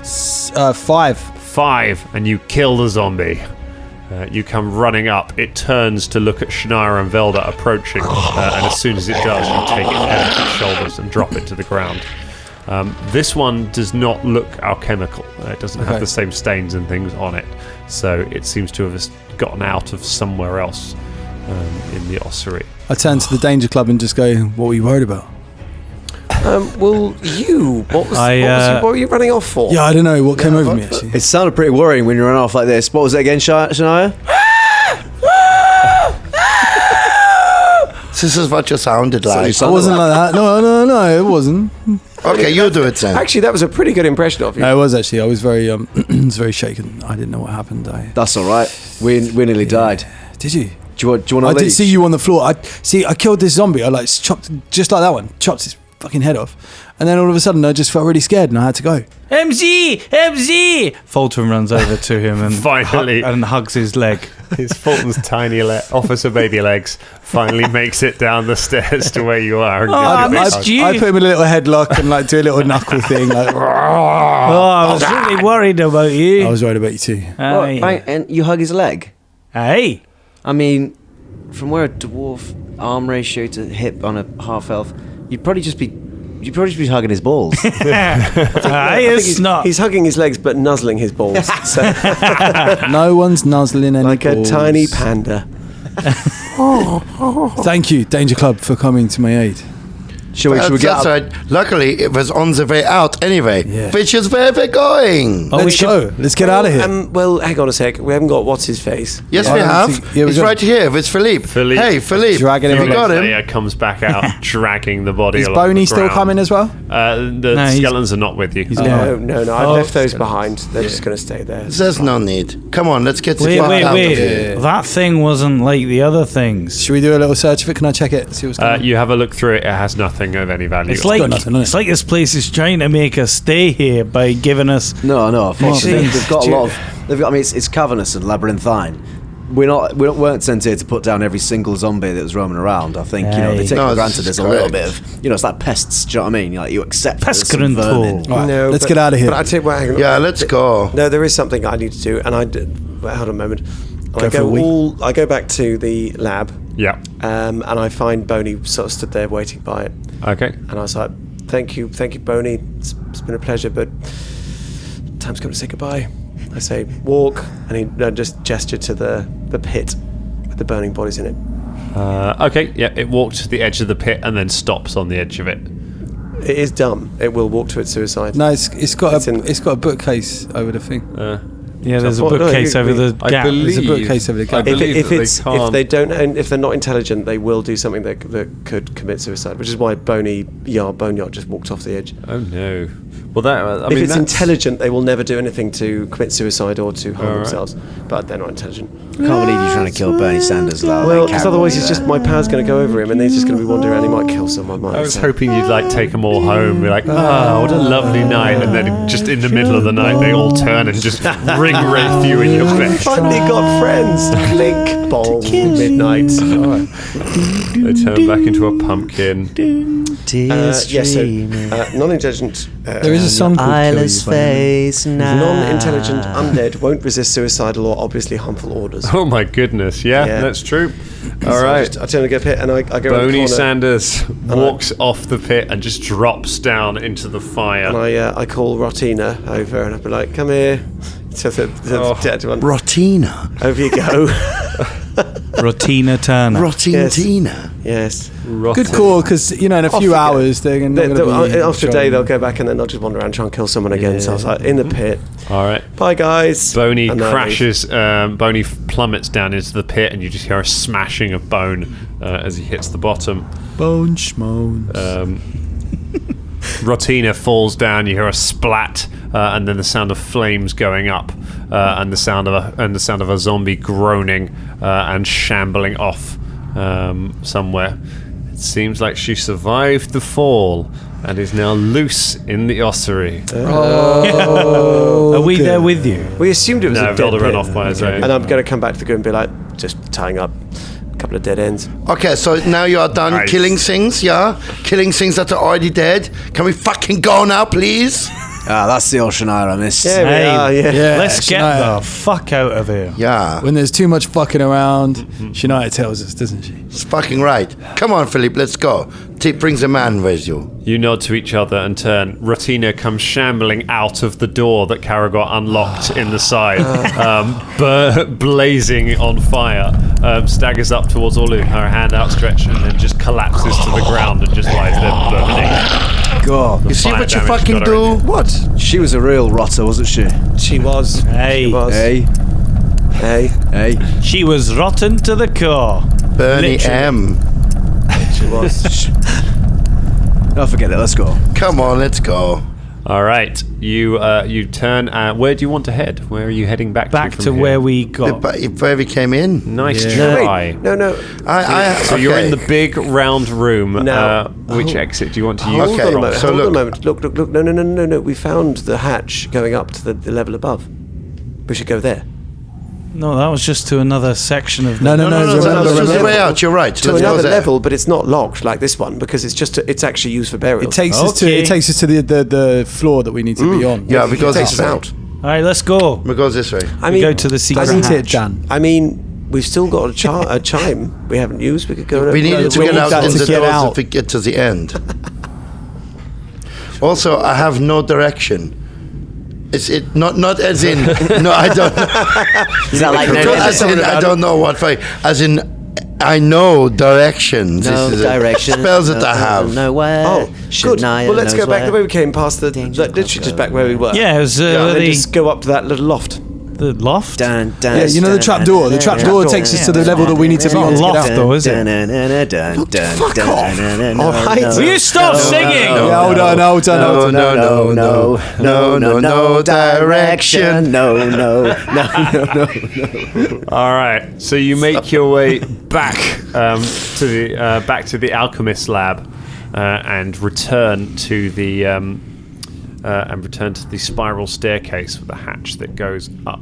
5. 5, and you kill the zombie. You come running up. It turns to look at Shania and Velder approaching, and as soon as it does, you take its head off its shoulders and drop it to the ground. This one does not look alchemical. It doesn't have the same stains and things on it, so it seems to have gotten out of somewhere else in the ossuary. I turn to the Danger Club and just go, what were you worried about? What were you running off for? Yeah, I don't know what came over me actually. It sounded pretty worrying when you ran off like this. What was it again, Shania? This is what you sounded like. It wasn't like that. No, it wasn't. Okay, you do it then. Actually, that was a pretty good impression of you. No, it was actually. I was very, was very shaken. I didn't know what happened. That's all right. We nearly died. Did you? Do you want to I did see you on the floor. I killed this zombie. I chopped just like that one. Chopped his fucking head off, and then all of a sudden I just felt really scared and I had to go. MZ. Fulton runs over to him and Finally. and hugs his leg. His Fulton's tiny officer baby legs finally makes it down the stairs to where you are. And I gives you a big missed hug. you. I put him in a little headlock and do a little knuckle thing. I was really worried about you. I was worried about you too. Aye. And you hug his leg? Hey. I mean, from where a dwarf arm ratio to hip on a half elf, you'd probably just be hugging his balls. It's not. He's hugging his legs but nuzzling his balls. So, No one's nuzzling any like balls. a tiny panda. Thank you, Danger Club, for coming to my aid. Should we get That's up? right. Luckily, it was on the way out anyway. Yeah. Which is where we're going. Let's go. Let's get out of here. Well, hang on a sec. We haven't got what's his face. Yes, I we don't have. think- yeah, we He's got- right here with Philippe. Hey, Philippe. Dragging him Have you along. got him? Leia comes back out, dragging the body Is along Boney the still ground. coming as well? The No, he's- skeletons are not with you. No. I left those behind. They're just going to stay there. There's no need. Come on, let's get the fuck out of Wait. here. That thing wasn't like the other things. Should we do a little search of it? Can I check it? See what's going on? You have a look through it. It has nothing of any value. It's like got nothing on it. it's like this place is trying to make us stay here by giving us. No. Unfortunately, Actually, they've got a lot of. They've got. I mean, it's cavernous and labyrinthine. We weren't sent here to put down every single zombie that was roaming around. I think they take No, for this granted is there's a little correct. bit of it's like pests. Do you know what I mean? You accept there's some Pescarental. vermin. Right, No, let's but- get out of here. But I tell you what, hang on. Yeah, let's go. No, there is something I need to do, and I did. Well, hold on a moment. Go for a wee. I go back to the lab, Yeah. and I find Boney sort of stood there waiting by it, Okay. and I was like, "Thank you, Boney. It's been a pleasure, but time's come to say goodbye." I say, "Walk," and he just gestured to the pit with the burning bodies in it. Okay. Yeah. It walked to the edge of the pit and then stops on the edge of it. It is dumb. It will walk to its suicide. No, it's got It's in- a bookcase over the thing. Yeah, there's a Well, no, bookcase over the I gap. believe- There's a bookcase over the I gap. believe If that they can't. if they're not intelligent, they will do something that could commit suicide, which is why Boneyard just walked off the edge. Oh no. Well, that. I If mean, it's that's- intelligent, they will never do anything to commit suicide or to harm Alright. themselves. But they're not intelligent. I can't believe you're trying to kill Bernie Sanders. Well, because otherwise, it's just my power's going to go over him, and he's just going to be wandering around. He might kill someone. I was hoping you'd take them all home. Be like, what a lovely night, and then just in the middle of the night, they all turn and just ring wraith you in your bed. Finally got friends. Clink, bong, midnight. They turn back into a pumpkin. Non-intelligent. There is a song called eyeless Kill You, by the way. face now. Non-intelligent undead won't resist suicidal or obviously harmful orders. Oh my goodness! Yeah, Yeah. that's true. All So right. I turn to go pit and I go around the Boney corner Sanders walks off the pit and just drops down into the fire. and I call Rotina over and I'll be like, come here. So the dead one. Rotina. Over you go. Rotina Turner. Rotina. Yes. Good call, because in a few hours they're not going to be. After a day, they'll go back and then they'll just wander around and try and kill someone again. So I was like, in the pit. All right. Bye, guys. Boney And then I crashes. Boney plummets down into the pit, and you just hear a smashing of bone as he hits the bottom. Bone schmones. Rotina falls down. You hear a splat, and then the sound of flames going up, and the sound of a zombie groaning and shambling off somewhere. It seems like she survived the fall and is now loose in the ossuary. Are we there with you? We assumed it was No, a dead Velder ran pit. off by his own. And I'm going to come back to the group and be like, just tying up a couple of dead ends. Okay, so now you are done Nice. killing things, yeah? Killing things that are already dead. Can we fucking go now, please? That's the Oceanara, miss. Yeah, we are, yeah. Yeah, Let's get Shania. the fuck out of here. Yeah, When there's too much fucking around, Shania tells us, doesn't she? it's fucking right. Come on, Philippe, let's go. Brings a man with you. You nod to each other and turn. Rotina comes shambling out of the door that Karagor unlocked in the side, blazing on fire. Staggers up towards Olu, her hand outstretched, and then just collapses to the ground and just lies there burning. God. You see fire what you damage fucking got her do? in What? She was a real rotter, wasn't she? She was. Hey. She was. Hey, Hey. hey. She was rotten to the core. Bernie Literally. M. She was. No, forget it. Let's go. Come on, let's go. All right, you turn. Where do you want to head? Where are you heading back Back from to here? where we got. Where we came in. Nice Yeah. try. No. So you're in the big round room. No. Which exit do you want to use? Hold Okay, on a moment. so Hold on a look. moment. Look. No. We found the hatch going up to the level above. We should go there. No, that was just to another section of. No. It's just the way out. You're right. To Let's go another there. level, but it's not locked like this one because it's actually used for burial. It takes us to Okay. the floor that we need to be on. Yeah, It because takes it's us out. All right, let's go. We go this way. I We mean, go to the secret Isn't it, hatch. Dan? I mean, we've still got a chime we haven't used. We could go. We needed to we get need out that in to the get doors out. if we get to the end. Also, I have no direction. Is it not as in? No, I don't. Is that like Not as in, I don't know what way. As in, I know directions. No This is direction. spells that I have. Nowhere. Oh, good. Well, let's go back the way we came past the. Literally just back where we were. Yeah, it was And then the just go up to that little loft. loft. Dun, dun, Yeah, you know the trap door. The trap door takes us to the level that we need to It's be not on a to get loft out. though, is it? All right. Will you stop singing? Yeah, hold on. No direction. No. All right, so you make your way back to the alchemist lab and return to the spiral staircase with the hatch that goes up.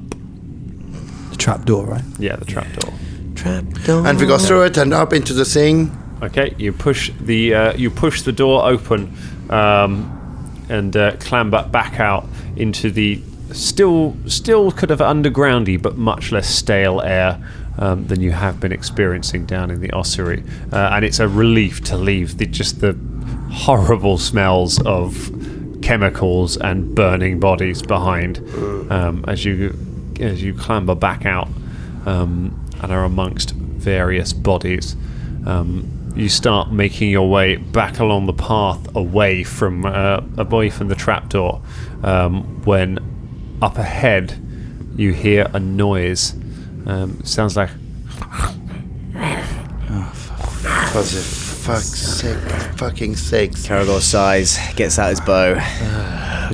The trap door, right? Yeah, the trapdoor. And we go through it and up into the thing. Okay, you push the door open and clamber back out into the still kind of undergroundy but much less stale air than you have been experiencing down in the ossuary, and it's a relief to leave the horrible smells of chemicals and burning bodies behind as you clamber back out and are amongst various bodies. You start making your way back along the path away from the trapdoor when up ahead you hear a noise. Sounds like For the fucking sakes. Karagor sighs, gets out his bow.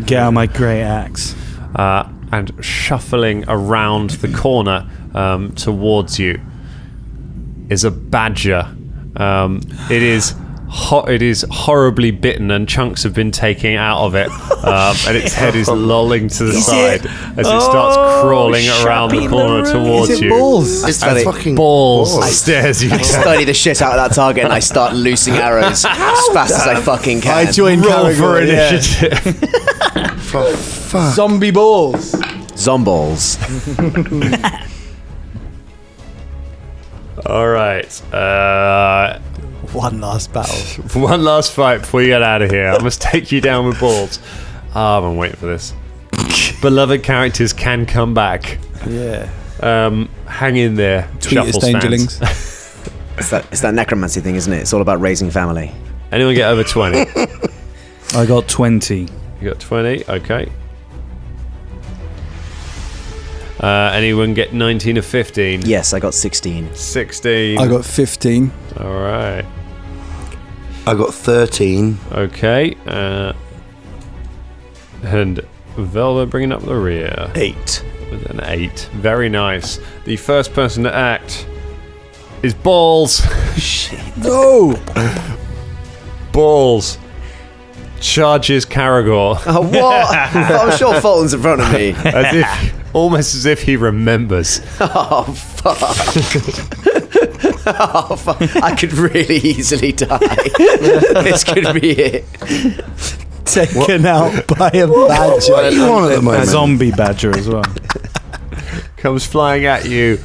Get out my great axe. and shuffling around the corner towards you is a badger. It is It is horribly bitten, and chunks have been taken out of it, and its head is lolling to the side as it starts crawling around the corner towards Is it you. balls? It's Funny. fucking Balls stares you I down. study the shit out of that target and I start loosing arrows as fast as I fucking can. I join Roll for Caragor, yeah. initiative. For fuck. Zombie balls. Zomballs. All right. One last battle. One last fight before you get out of here. I must take you down with balls. I've been waiting for this. Beloved characters can come back. Yeah. Hang in there. Tweet us, Shuffle stands. Dangerlings. It's that necromancy thing, isn't it? It's all about raising family. Anyone get over 20? I got 20. You got 20? Okay. Anyone get 19 or 15? Yes, I got 16. 16. I got 15. All right. I got 13. Okay. And Velder bringing up the rear 8. with an 8. Very nice. The first person to act is Balls. No! Balls charges Caragor Oh, what? I'm sure Fulton's in front of me. almost as if he remembers. Oh, fuck. Oh, fuck. I could really easily die. This could be it. Taken out by a badger. What are you on at the A moment? zombie badger as well. Comes flying at you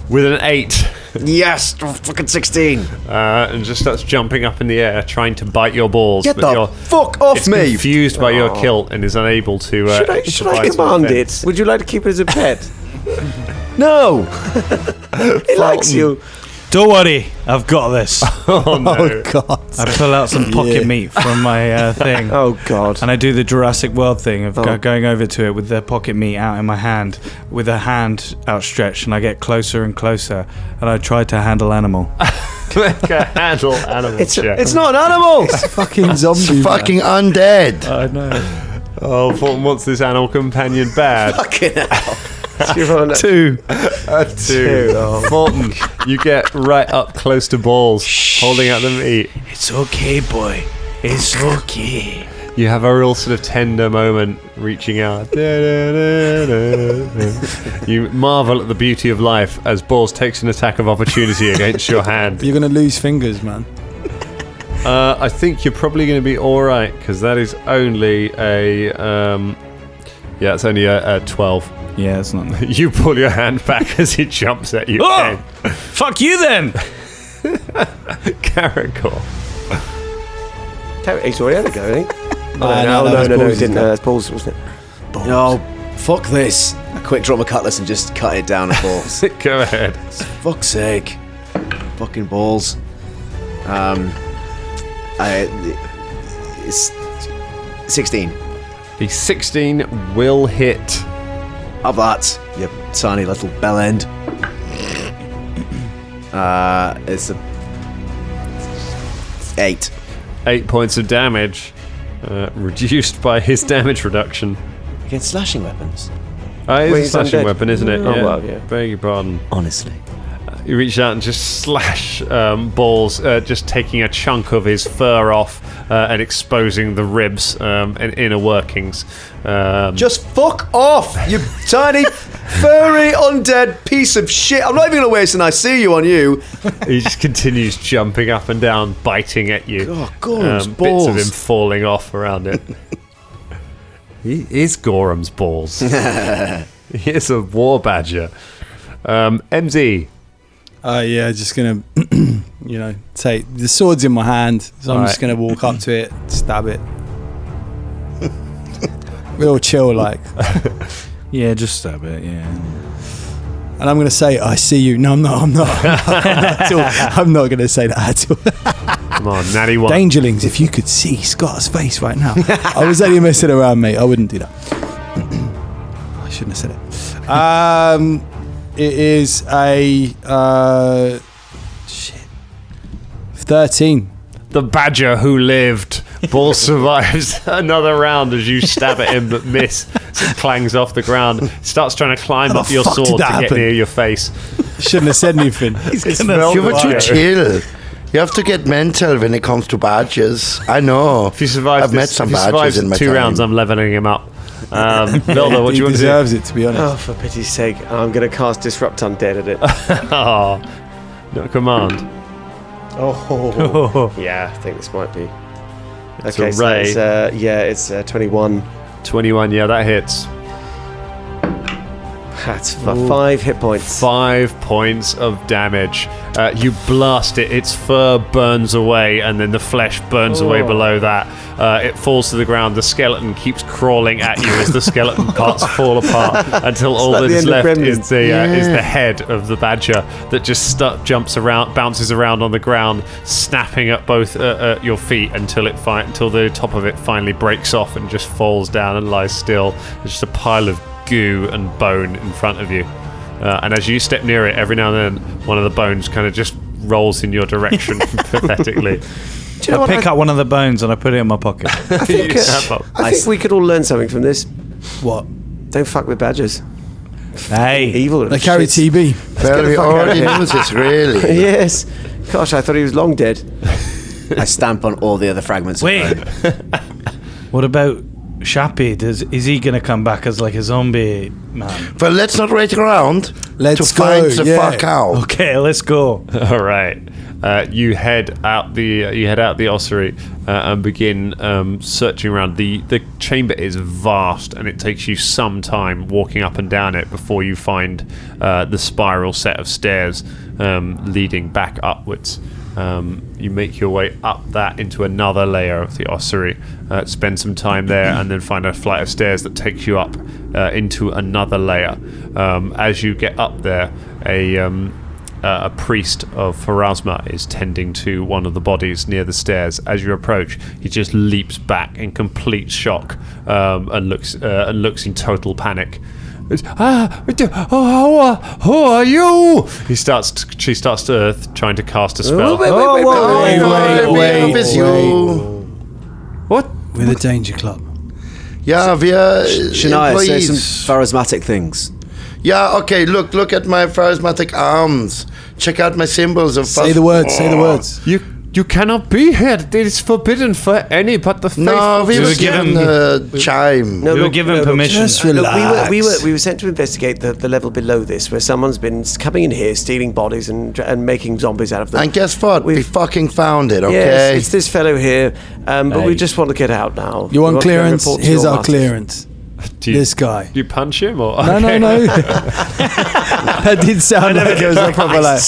with an 8 Yes, fucking 16. and just starts jumping up in the air trying to bite your balls. Get but the you're fuck off it's me. confused by your kilt and is unable to Should I provide some command defense. it? Would you like to keep it as a pet? No. It likes you. Don't worry, I've got this. Oh no. Oh, God. I pull out some pocket Yeah. meat from my thing. Oh, God. And I do the Jurassic World thing of Oh. going over to it with the pocket meat out in my hand, with a hand outstretched, and I get closer and closer, and I try to handle animal. Make a handle animal check. It's not an animal. Fucking zombie. Fucking undead. I know. Oh, Fulton wants this animal companion bad. Fucking hell. You're on a- 2. A 2. Oh. Fulton, you get right up close to Balls, holding out the meat. It's okay, boy. It's okay. You have a real sort of tender moment reaching out. You marvel at the beauty of life as Balls takes an attack of opportunity against your hand. You're going to lose fingers, man. I think you're probably going to be alright, because that is only a... it's only a 12. Yeah, it's not. You pull your hand back as he jumps at you. Oh! Fuck you then! Caragor. He's already had a go, I think. No, No, that was he Balls' didn't. go. That's Paul's, wasn't it? No, fuck this. I quick drop my cutlass and just cut it down at balls. Go ahead. Fuck's sake. Fucking balls. It's 16. The 16 will hit. Of that, you tiny little bell end. It's a 8. 8 points of damage, reduced by his damage reduction. Against slashing weapons. It's Well, a he's slashing undead. weapon, isn't it? Oh, well, yeah. Beg your pardon. Honestly. You reach out and just slash Balls, just taking a chunk of his fur off and exposing the ribs and inner workings. Just fuck off, you tiny, furry, undead piece of shit. I'm not even going to waste an I see you on you. He just continues jumping up and down, biting at you. Oh, Gorham's Bits balls. of him falling off around it. He is Gorham's balls. He is a war badger. MZ. Yeah, just going to, take the sword's in my hand, so I'm just going to walk up to it, stab it. Real chill, like. Yeah, just stab it, yeah. And I'm going to say, I see you. No, I'm not. I'm not going to say that at all. Come on, natty one. Dangerlings, if you could see Scott's face right now. I was only messing around, mate. I wouldn't do that. I shouldn't have said it. It is a 13. The badger who lived. Ball survives another round as you stab at him but miss. So it clangs off the ground. Starts trying to climb How up the your fuck did sword to that get happen? near your face. Shouldn't have said anything. It's You were too chill. You have to get mental when it comes to badges. I know. If he survives, I've met some badges in my 2 time. rounds, I'm leveling him up. Velder, what do He you want to do? deserves it, to be honest. Oh, for pity's sake. I'm going to cast Disrupt Undead at it. Oh, not a command. Oh. Yeah, I think this might be. It's Okay, a so ray. it's 21. 21, yeah, that hits. That's for 5 hit points. 5 points of damage. You blast it, its fur burns away, and then the flesh burns away below that. It falls to the ground. The skeleton keeps crawling at you as the skeleton parts fall apart until all like that the is end of left Gremlins. is the head of the badger that just jumps around, bounces around on the ground, snapping at both your feet until the top of it finally breaks off and just falls down and lies still. It's just a pile of goo and bone in front of you, and as you step near it, every now and then one of the bones kind of just rolls in your direction pathetically. Do you know I pick up one of the bones and I put it in my pocket. I think we could all learn something from this. What? Don't fuck with badgers. Hey, Evil. They carry shit. TB. Very already knew this, really. Yes. Gosh, I thought he was long dead. I stamp on all the other fragments. wait. What about Shappy? Is he going to come back as like a zombie man? But let's not wait around Let's to find go, the yeah. fuck out. Okay, let's go. All right. You head out the ossuary and begin searching around. The chamber is vast, and it takes you some time walking up and down it before you find the spiral set of stairs leading back upwards. You make your way up that into another layer of the ossuary, spend some time there, and then find a flight of stairs that takes you up into another layer. As you get up there, a priest of Pharasma is tending to one of the bodies near the stairs. As you approach, he just leaps back in complete shock and looks in total panic. Who are you? She starts trying to cast a spell. Wait. What? We're the Danger Club. Yeah, we're Shania, say employees. some pharasmatic things. Yeah, okay, look at my charismatic arms. Check out my symbols of... Say the words. Say the words. You cannot be here. It is forbidden for any but the faithful. No, we We were were given- given a chime. No, We were look, given no, look, permission. Just Look, relax. we were sent to investigate the level below this, where someone's been coming in here, stealing bodies and making zombies out of them. And guess what? We fucking found it, okay? Yes, it's this fellow here, but we Hey. just want to get out now. You We want to go clearance? report to Here's your our masters. clearance. Do you, This guy. do you punch him or? No. That did sound like it was a proper like.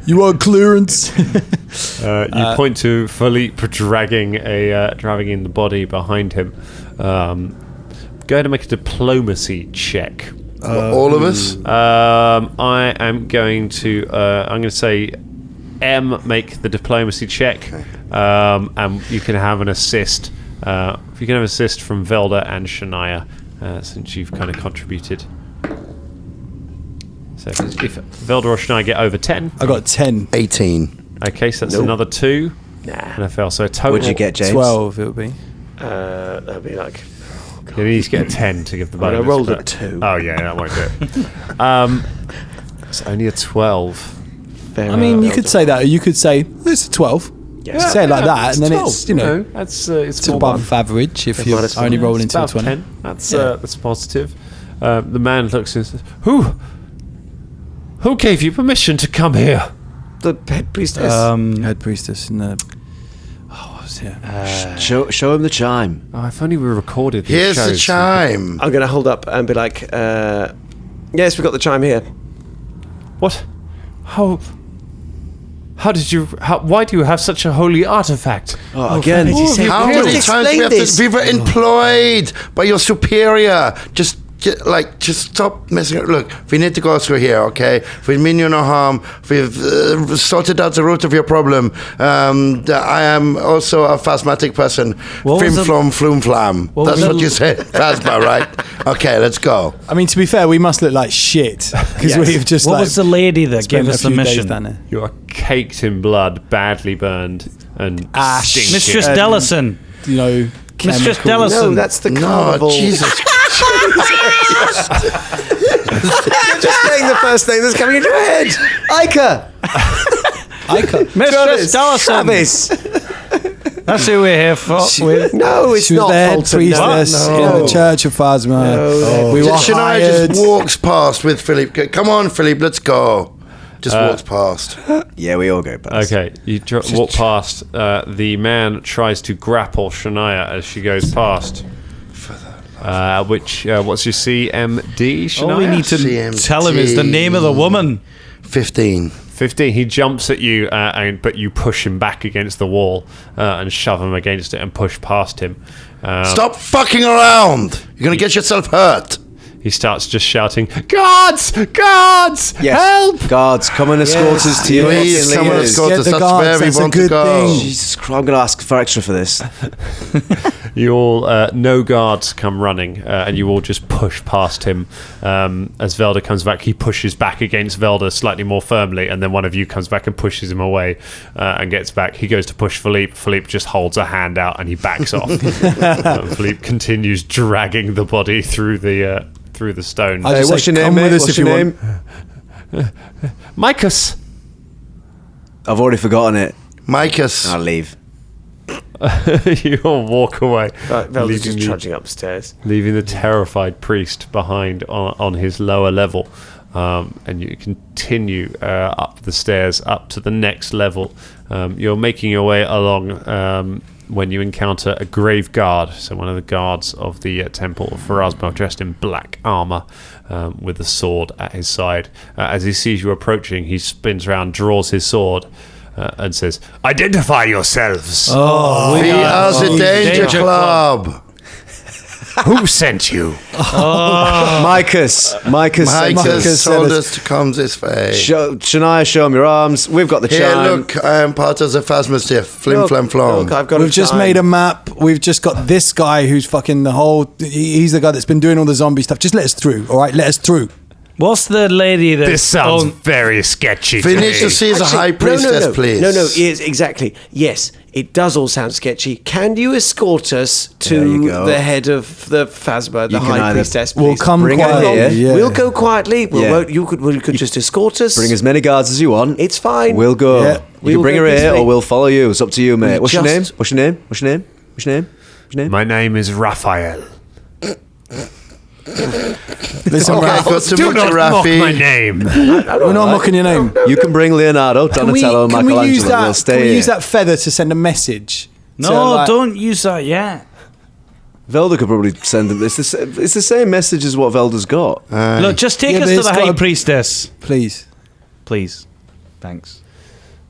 You want clearance? You point to Philippe dragging in the body behind him. Go ahead and make a diplomacy check. All of us? I am going to. I'm going to say, M, make the diplomacy check, and you can have an assist. You can have an assist from Velder and Shania, since you've kind of contributed. So if Velder or Shania get over 10, I got 10. 18. okay, so that's another 2. Nah, And I fail. So a total. What'd you get, James? 12 it'll be. that'd be like. You need to get a 10 to give the bonus. I rolled a but- 2. Oh yeah, that won't do it. It's only a 12. I mean, you could say that. Or you could say, it's a 12. Yes. Say it like that, it's and then 12, it's, you know, that's it's more above average if you're minus only one. rolling It's to a about 20. 10. That's positive. The man looks and says, Who gave you permission to come here? The head priestess. Head priestess in the. Oh, what was it? Show him the chime. Oh, if only we recorded these Here's the shows. chime. I'm going to hold up and be like, yes, we've got the chime here. What? How did you? Why do you have such a holy artifact? Oh, again. How many Just times explain this. we were employed by your superior? Just stop messing around. Look, we need to go through here, okay? We mean you no harm. We've sorted out the root of your problem. I am also a phasmatic person. What was Flim the- flom flum flam. What That's was what the- you said. Phasma, right? Okay, let's go. I mean, to be fair, we must look like shit because Yes. we've just What like was the lady that spent gave a us the few days mission? down there. You are caked in blood, badly burned, and Ash. stinking. Mistress Dellison. You know, Mistress chemical- Dellison. No, that's the No, carnival. Jesus. Just saying the first thing that's coming into your head. Ica. Mistress Dawson. That's who we're here for. No, it's She was not the head Fulton. priestess in the Church of Phasma. We were Shania hired. just walks past with Philippe. Come on, Philippe, let's go. Just walks past. Yeah, we all go past. Okay, you walk past. The man tries to grapple Shania as she goes past. What's your CMD, Shania? All we need to CMD. tell him is the name of the woman. 15. 15. He jumps at you, but you push him back against the wall and shove him against it and push past him. Stop fucking around! You're gonna get yourself hurt. He starts just shouting, "Guards! Guards! Yes. Help!" Guards, come and escort us to your Please, fucking come and leaders. escort Get us. the That's guards, where we that's a want to good go. thing. Jesus Christ, I'm going to ask for extra for this. You all, no guards come running, and you all just push past him. As Velder comes back, he pushes back against Velder slightly more firmly, and then one of you comes back and pushes him away and gets back. He goes to push Philippe. Philippe just holds a hand out and he backs off. Philippe continues dragging the body through the stone. I just what's say, your name, come mate? with us What's if your you name? want. Micus! I've already forgotten it. Micus. I'll leave. You all walk away, Right, Velder's leaving just the- trudging upstairs. leaving the terrified priest behind on his lower level. And you continue up the stairs, up to the next level. You're making your way along when you encounter a grave guard, so one of the guards of the Temple of Pharasma, dressed in black armour, with a sword at his side. As he sees you approaching, he spins around, draws his sword, and says, "Identify yourselves! We are the Danger Club. Who sent you?" Micus Micus told us to come this way. Shania, show him your arms. We've got the Here, charm. look, I am part of the Phasma Flim Flam Flom. Look, I've got We've just made a map. We've just got this guy who's fucking the whole. He's the guy that's been doing all the zombie stuff. Just let us through, all right? Let us through. What's the lady that... This sounds very sketchy to Finish me. to see as a high priestess, please. No, yes, exactly. Yes, it does all sound sketchy. Can you escort us There you to go. the head of the Phasma, the You can high either- priestess, please? We'll come Bring her quietly. here. Yeah. We'll go quietly. Yeah. You could just escort us. Bring as many guards as you want. It's fine. We'll go. Yeah. You We'll can bring go her here peacefully. or we'll follow you. It's up to you, mate. What's your name? Just- What's your name? What's your name? What's your name? What's your name? My name is Raphael. Listen, Okay, Ralph, got to Do not mock Rafi. my name. we're not mocking your name. You can bring Leonardo, Donatello, and can we use Michelangelo. that? We'll stay Can we here. use that feather to send a message? No, to, like- don't use that yet. Velder could probably send them. It's the same message as what Velder's got. Look, just take Yeah, us but to it's the High gotta- Priestess. Please. Please. Thanks.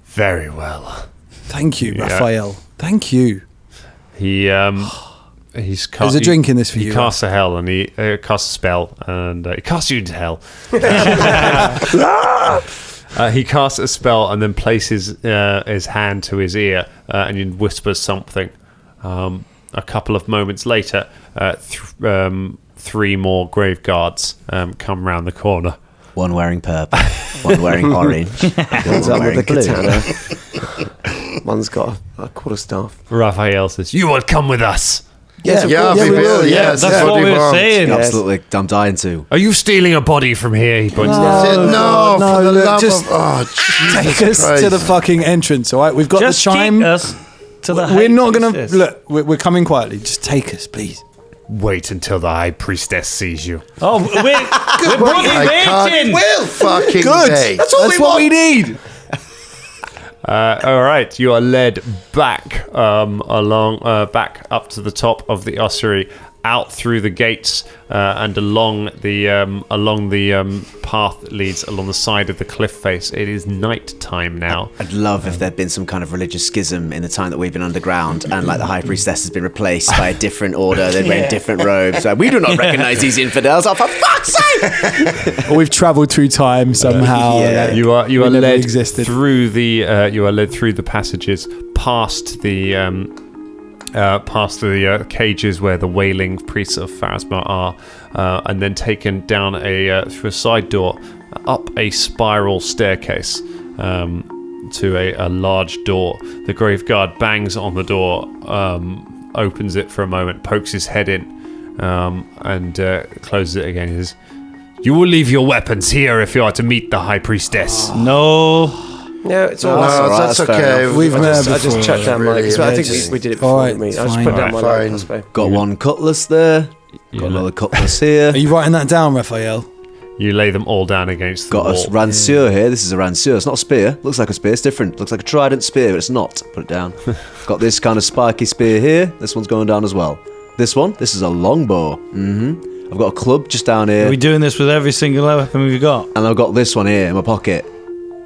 Very well. Thank you, Raphael. Thank you. He's There's a drink in this for he you, He casts a hell and he casts a spell and he casts you into hell. He casts a spell and then places his hand to his ear and he whispers something. A couple of moments later, three more grave guards come round the corner. One wearing purple, one wearing orange, One's one up with wearing a blue. katana. One's got a quarterstaff. Raphael says, "You will come with us." Yes, of Yeah, course. we will. Yes, That's what we were saying. Yes. Absolutely, I'm dying to. Are you stealing a body from here? He points. No, no, for the look, love just of... Oh, Take Jesus us to the Christ. fucking entrance, all right? We've got Just the chime. take us to the High We're not going to... Priestess. Look, we're coming quietly. Just take us, please. Wait until the high priestess sees you. Oh, we're bloody I can't waiting. fucking Good. wait. That's what we need. All right, you are led back back up to the top of the ossuary, out through the gates and along the path that leads along the side of the cliff face. It is night time now. I'd love if there'd been some kind of religious schism in the time that we've been underground, and like the high priestess has been replaced by a different order. They're wearing different robes. We do not recognise these infidels. Oh, for fuck's sake! We've travelled through time somehow. Yeah. You are We never led existed. through the passages past the cages where the wailing priests of Pharasma are, and then taken down through a side door, up a spiral staircase to a large door. The grave guard bangs on the door, opens it for a moment, pokes his head in, and closes it again. He says, "You will leave your weapons here if you are to meet the high priestess." No. No, it's all No, right. that's that's fair okay. enough. We've met I before. just chucked down my. Really, I think just- we did it All before. right, Me. I it's just fine. put down my Fine. life crossbow. Got one cutlass there. Got another cutlass here. Are you writing that down, Raphael? You lay them all down against the Got wall. a rancier here. This is a rancier. It's not a spear. Looks like a spear. It's different. Looks like a trident spear, but it's not. Put it down. Got this kind of spiky spear here. This one's going down as well. This is a longbow. I've got a club just down here. Are we doing this with every single weapon we've got? And I've got this one here in my pocket.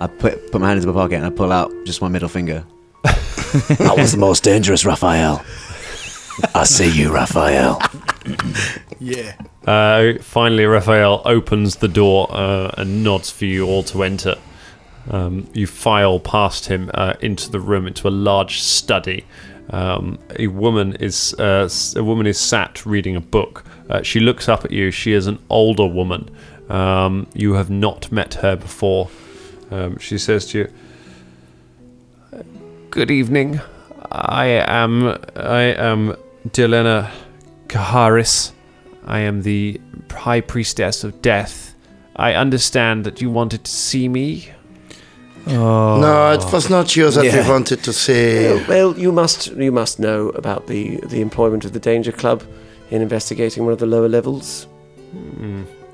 I put my hand into my pocket and I pull out just my middle finger. That was the most dangerous, Raphael. I see you, Raphael. Yeah. Finally, Raphael opens the door and nods for you all to enter. You file past him into the room, into a large study. A woman is sat reading a book. She looks up at you. She is an older woman. You have not met her before. She says to you, "Good evening. I am Delena Kaharis. I am the High Priestess of Death. I understand that you wanted to see me." No, it was not you that we wanted to see. Well, you must know about the employment of the Danger Club in investigating one of the lower levels.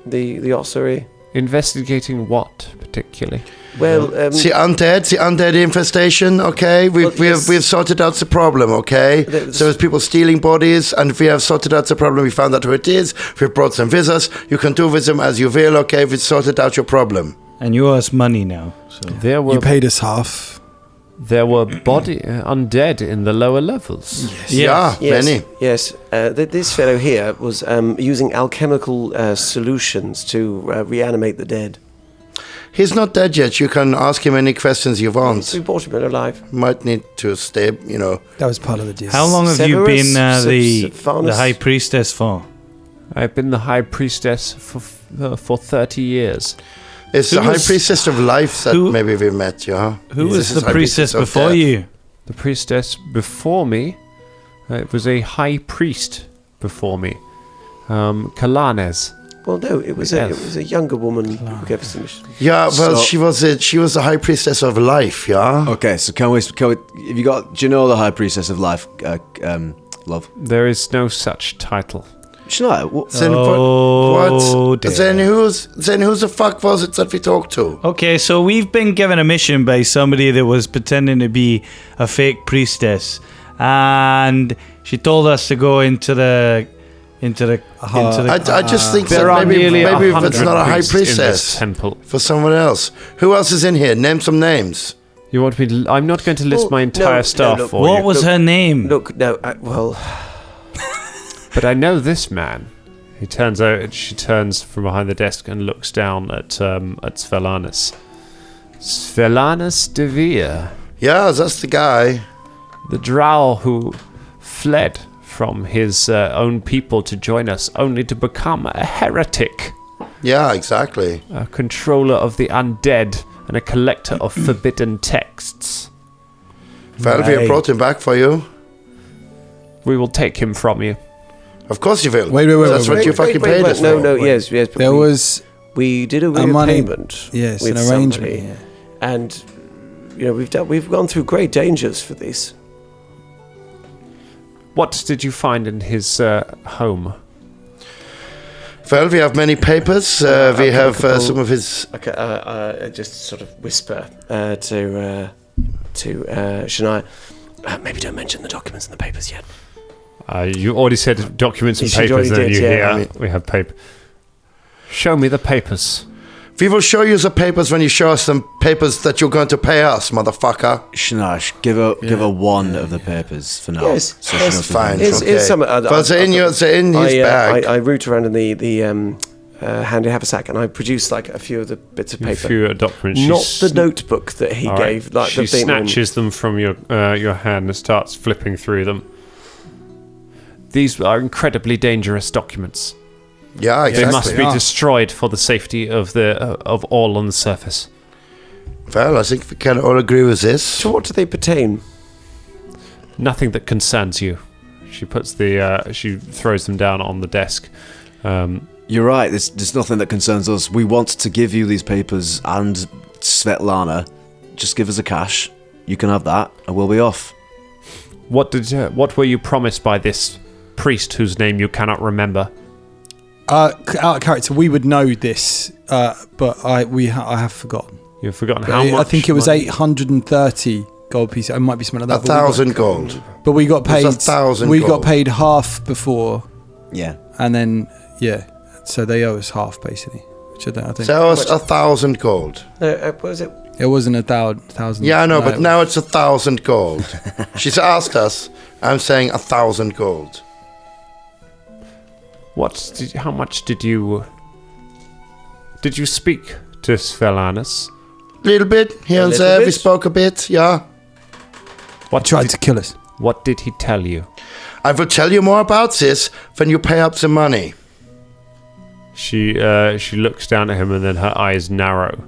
The ossuary. Investigating what particularly? Well, The undead infestation, okay? We've sorted out the problem, okay? So there's people stealing bodies, and we have sorted out the problem. We found out who it is. We've brought them with us. You can do with them as you will, okay? We've sorted out your problem. And you owe us money now. So. There were You paid us half. there were undead in the lower levels. Yeah, yes, many. yes. This fellow here was using alchemical solutions to reanimate the dead. He's not dead yet. You can ask him any questions you want. We brought him alive. Might need to stay, That was part of the deal. How long have you Severus, been the Sephanus? High Priestess for? I've been the High Priestess for 30 years. It's Who the High was- Priestess of Life that who- maybe we met, yeah? Who This was is the High priestess of before Death. you? The priestess before me, it was a high priest before me, Kalanes. Well, no, it was a younger woman who gave us the mission. Yeah, well, So- she was the High Priestess of Life, yeah? Okay, so can we do you know the High Priestess of Life, love? There is no such title. Shania, Then Oh, dear. Then who's the fuck was it that we talked to? Okay, so we've been given a mission by somebody that was pretending to be a fake priestess, and she told us to go into the. I just think There that are nearly maybe 100 it's not a High priests in this Priestess temple. for someone else. Who else is in here? Name some names. You want me to? I'm not going to list Oh, my entire no, staff look, for What you. was her name? Look, no, well, But I know this man. He turns out. She turns from behind the desk and looks down at Svelanus. Svelanus de Vere, Yeah, that's the guy. the drow who fled from his own people to join us, only to become a heretic, Yeah, exactly. a controller of the undead, and a collector of forbidden texts. Well, we have Right. brought him back for you. We will take him from you. Of course you will. Wait, That's what you fucking paid us no, for. no, yes, but There was we did agree a a money- payment. yes, with an arrangement. somebody, Yeah. and we've gone through great dangers for this. What did you find in his home? Well, we have many papers. We have some of his... Okay, I just sort of whisper to Shania. Maybe don't mention the documents in the papers yet. You already said documents and She papers, already and then did, you yeah. hear we have paper. Show me the papers. We will show you the papers when you show us some papers that you're going to pay us, motherfucker. Shanash, give her one of the papers for now. Yes, so yes, she knows fine. the- Here's some. But they're in his bag. I root around in the handy haversack and I produce like a few of the bits of A paper. few documents. Not the notebook that he All right. gave. Like She the thing when- snatches them from your hand and starts flipping through them. These are incredibly dangerous documents. Yeah, They exactly. must be destroyed for the safety of all on the surface. Well, I think we can all agree with this. To what do they pertain? Nothing that concerns you. She puts she throws them down on the desk. You're right. There's nothing that concerns us. We want to give you these papers and Svetlana just give us the cash. You can have that, and we'll be off. What were you promised by this priest whose name you cannot remember? Out of character, we would know this, but I have forgotten. You've forgotten how much? I think it was 830 gold pieces. It might be something like that. 1,000 gold. But we got paid. 1,000 We gold. got paid half before, Yeah. and then so they owe us half basically. Which I think. So it's 1,000 gold. What was it? It wasn't 1,000. Yeah, I know, but now it's 1,000 gold. She's asked us. I'm saying 1,000 gold. How much did you speak to Svelanus? Little bit here and little there. bit? We spoke a bit. Yeah. What tried to kill us? What did he tell you? I will tell you more about this when you pay up the money. She looks down at him and then her eyes narrow.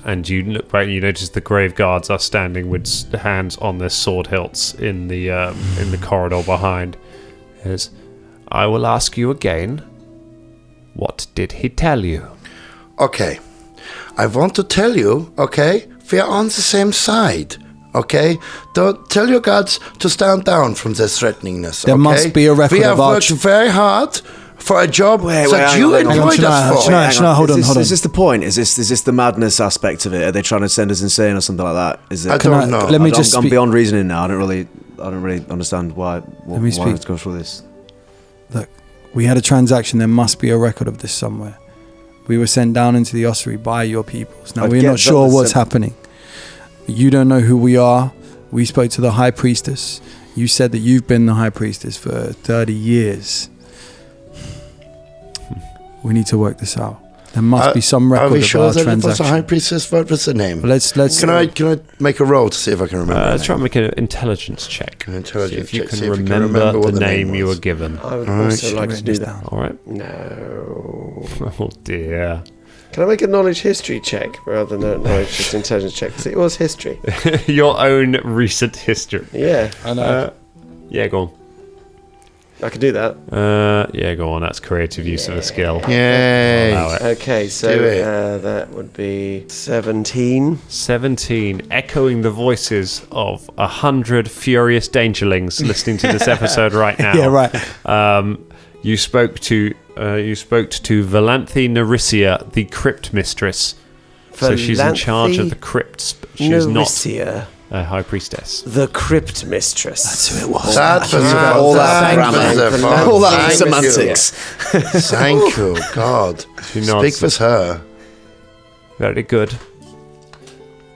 And you look back and you notice the grave guards are standing with hands on their sword hilts in the corridor behind. Yes. I will ask you again. What did he tell you? Okay. I want to tell you, okay, we are on the same side, okay? Don't tell your gods to stand down from their threateningness, There okay? must be a record We have of our worked very hard for a job that hang you on, hang on. employed us for. Shania, hold on. Is this the point? Is this the madness aspect of it? Are they trying to send us insane or something like that? Is it? I don't know. Let me just I'm speak. beyond reasoning now. I don't really understand why me speak. let's go through this. Look, we had a transaction. There must be a record of this somewhere. We were sent down into the ossuary by your peoples. Now, I we're get not that sure the what's sen- happening. You don't know who we are. We spoke to the high priestess. You said that you've been the high priestess for 30 years. We need to work this out. There must be some record Are we of sure our that it was a transaction. high priestess? What was the name? Let's. Can I make a roll to see if I can remember? Let's try and make an intelligence check. An intelligence See if you check, can see if you remember, can remember what the the name name you were was. given. I would Alright, also like to written do this that. down. All right. No. Oh dear. Can I make a knowledge history check rather than a knowledge just intelligence check? Because it was history. Your own recent history. Yeah, I know. Yeah, go on. I could do that. Yeah, go on. That's creative use of a skill. Yay. Allow it. Okay, so Do it. that would be 17. 17, echoing the voices of 100 furious dangerlings listening to this episode right now. Yeah, right. You spoke to Valanthi Nerissa, the crypt mistress. So she's in charge of the crypts, but she's not Nerissa, a high priestess. the crypt mistress. That's who it was. That was all that fantastic. grammar. All that Thank you. semantics. Thank you, God. She nods. Speak with her. Very good.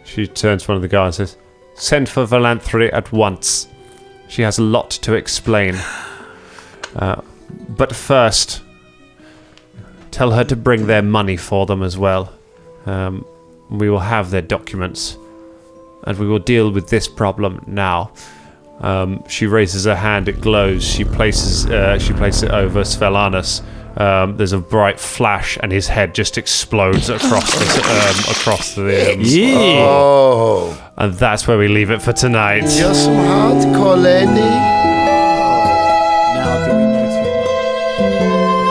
She turns to one of the guards and says, "Send for Valanthi at once. She has a lot to explain. But first, tell her to bring their money for them as well. We will have their documents, and we will deal with this problem now." She raises her hand; it glows. She places it over Svelanus. There's a bright flash, and his head just explodes across the. Oh, And that's where we leave it for tonight. you're some hardcore lady. Now that we know too much.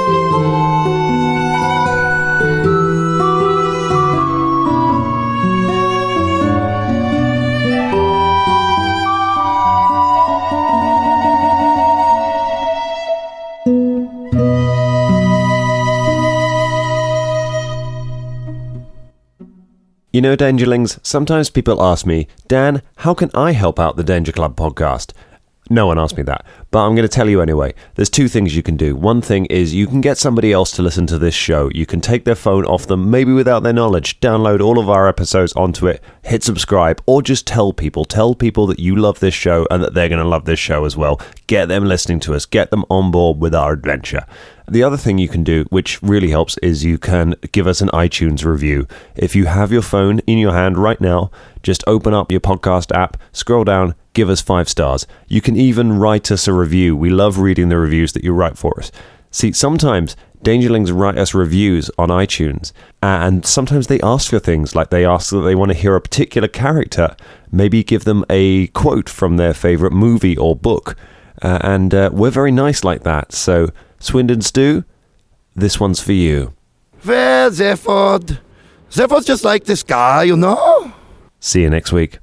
You know, Dangerlings, sometimes people ask me, Dan, how can I help out the Danger Club podcast? No one asked me that, but I'm going to tell you anyway. There's two things you can do. One thing is you can get somebody else to listen to this show. You can take their phone off them, maybe without their knowledge, download all of our episodes onto it, hit subscribe, or just tell people that you love this show and that they're going to love this show as well. Get them listening to us, get them on board with our adventure. The other thing you can do, which really helps, is you can give us an iTunes review. If you have your phone in your hand right now, just open up your podcast app, scroll down, give us 5 stars. You can even write us a review. We love reading the reviews that you write for us. See, sometimes Dangerlings write us reviews on iTunes, and sometimes they ask for things, like they ask that they want to hear a particular character, maybe give them a quote from their favourite movie or book, and we're very nice like that. So, Swindon Stew, this one's for you. Well, therefore, Zephyr's just like this guy, you know? See you next week.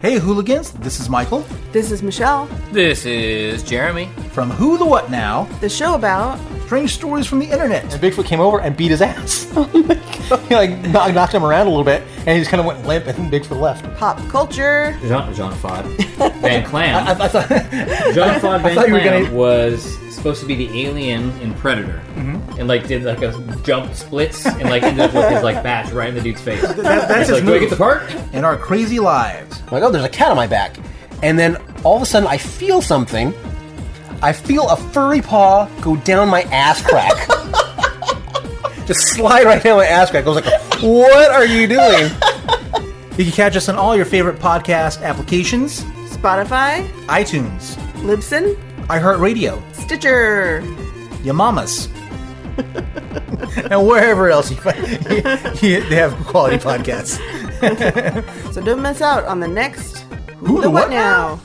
Hey, hooligans, this is Michael This is Michelle. This is Jeremy. from Who the What Now? The show about Strange stories from the internet. And Bigfoot came over and beat his ass. He like knocked him around a little bit, and he just kind of went limp, and Bigfoot left. pop culture. Jean-Claude Van Clam. I thought Jean-Claude Van thought you were Clam gonna- was supposed to be the alien in Predator, and like did like a jump splits and like ended up with his like batch right in the dude's face. that's He's like, do I get the part? In our crazy lives. I'm like, oh, there's a cat on my back. And then all of a sudden I feel something. I feel a furry paw go down my ass crack. Just slide right down my ass crack. I was like, what are you doing? You can catch us on all your favorite podcast applications. Spotify, iTunes, Libsyn, iHeartRadio, Stitcher. your mamas. And wherever else you find they have quality podcasts. So don't miss out on the next Who the What Now?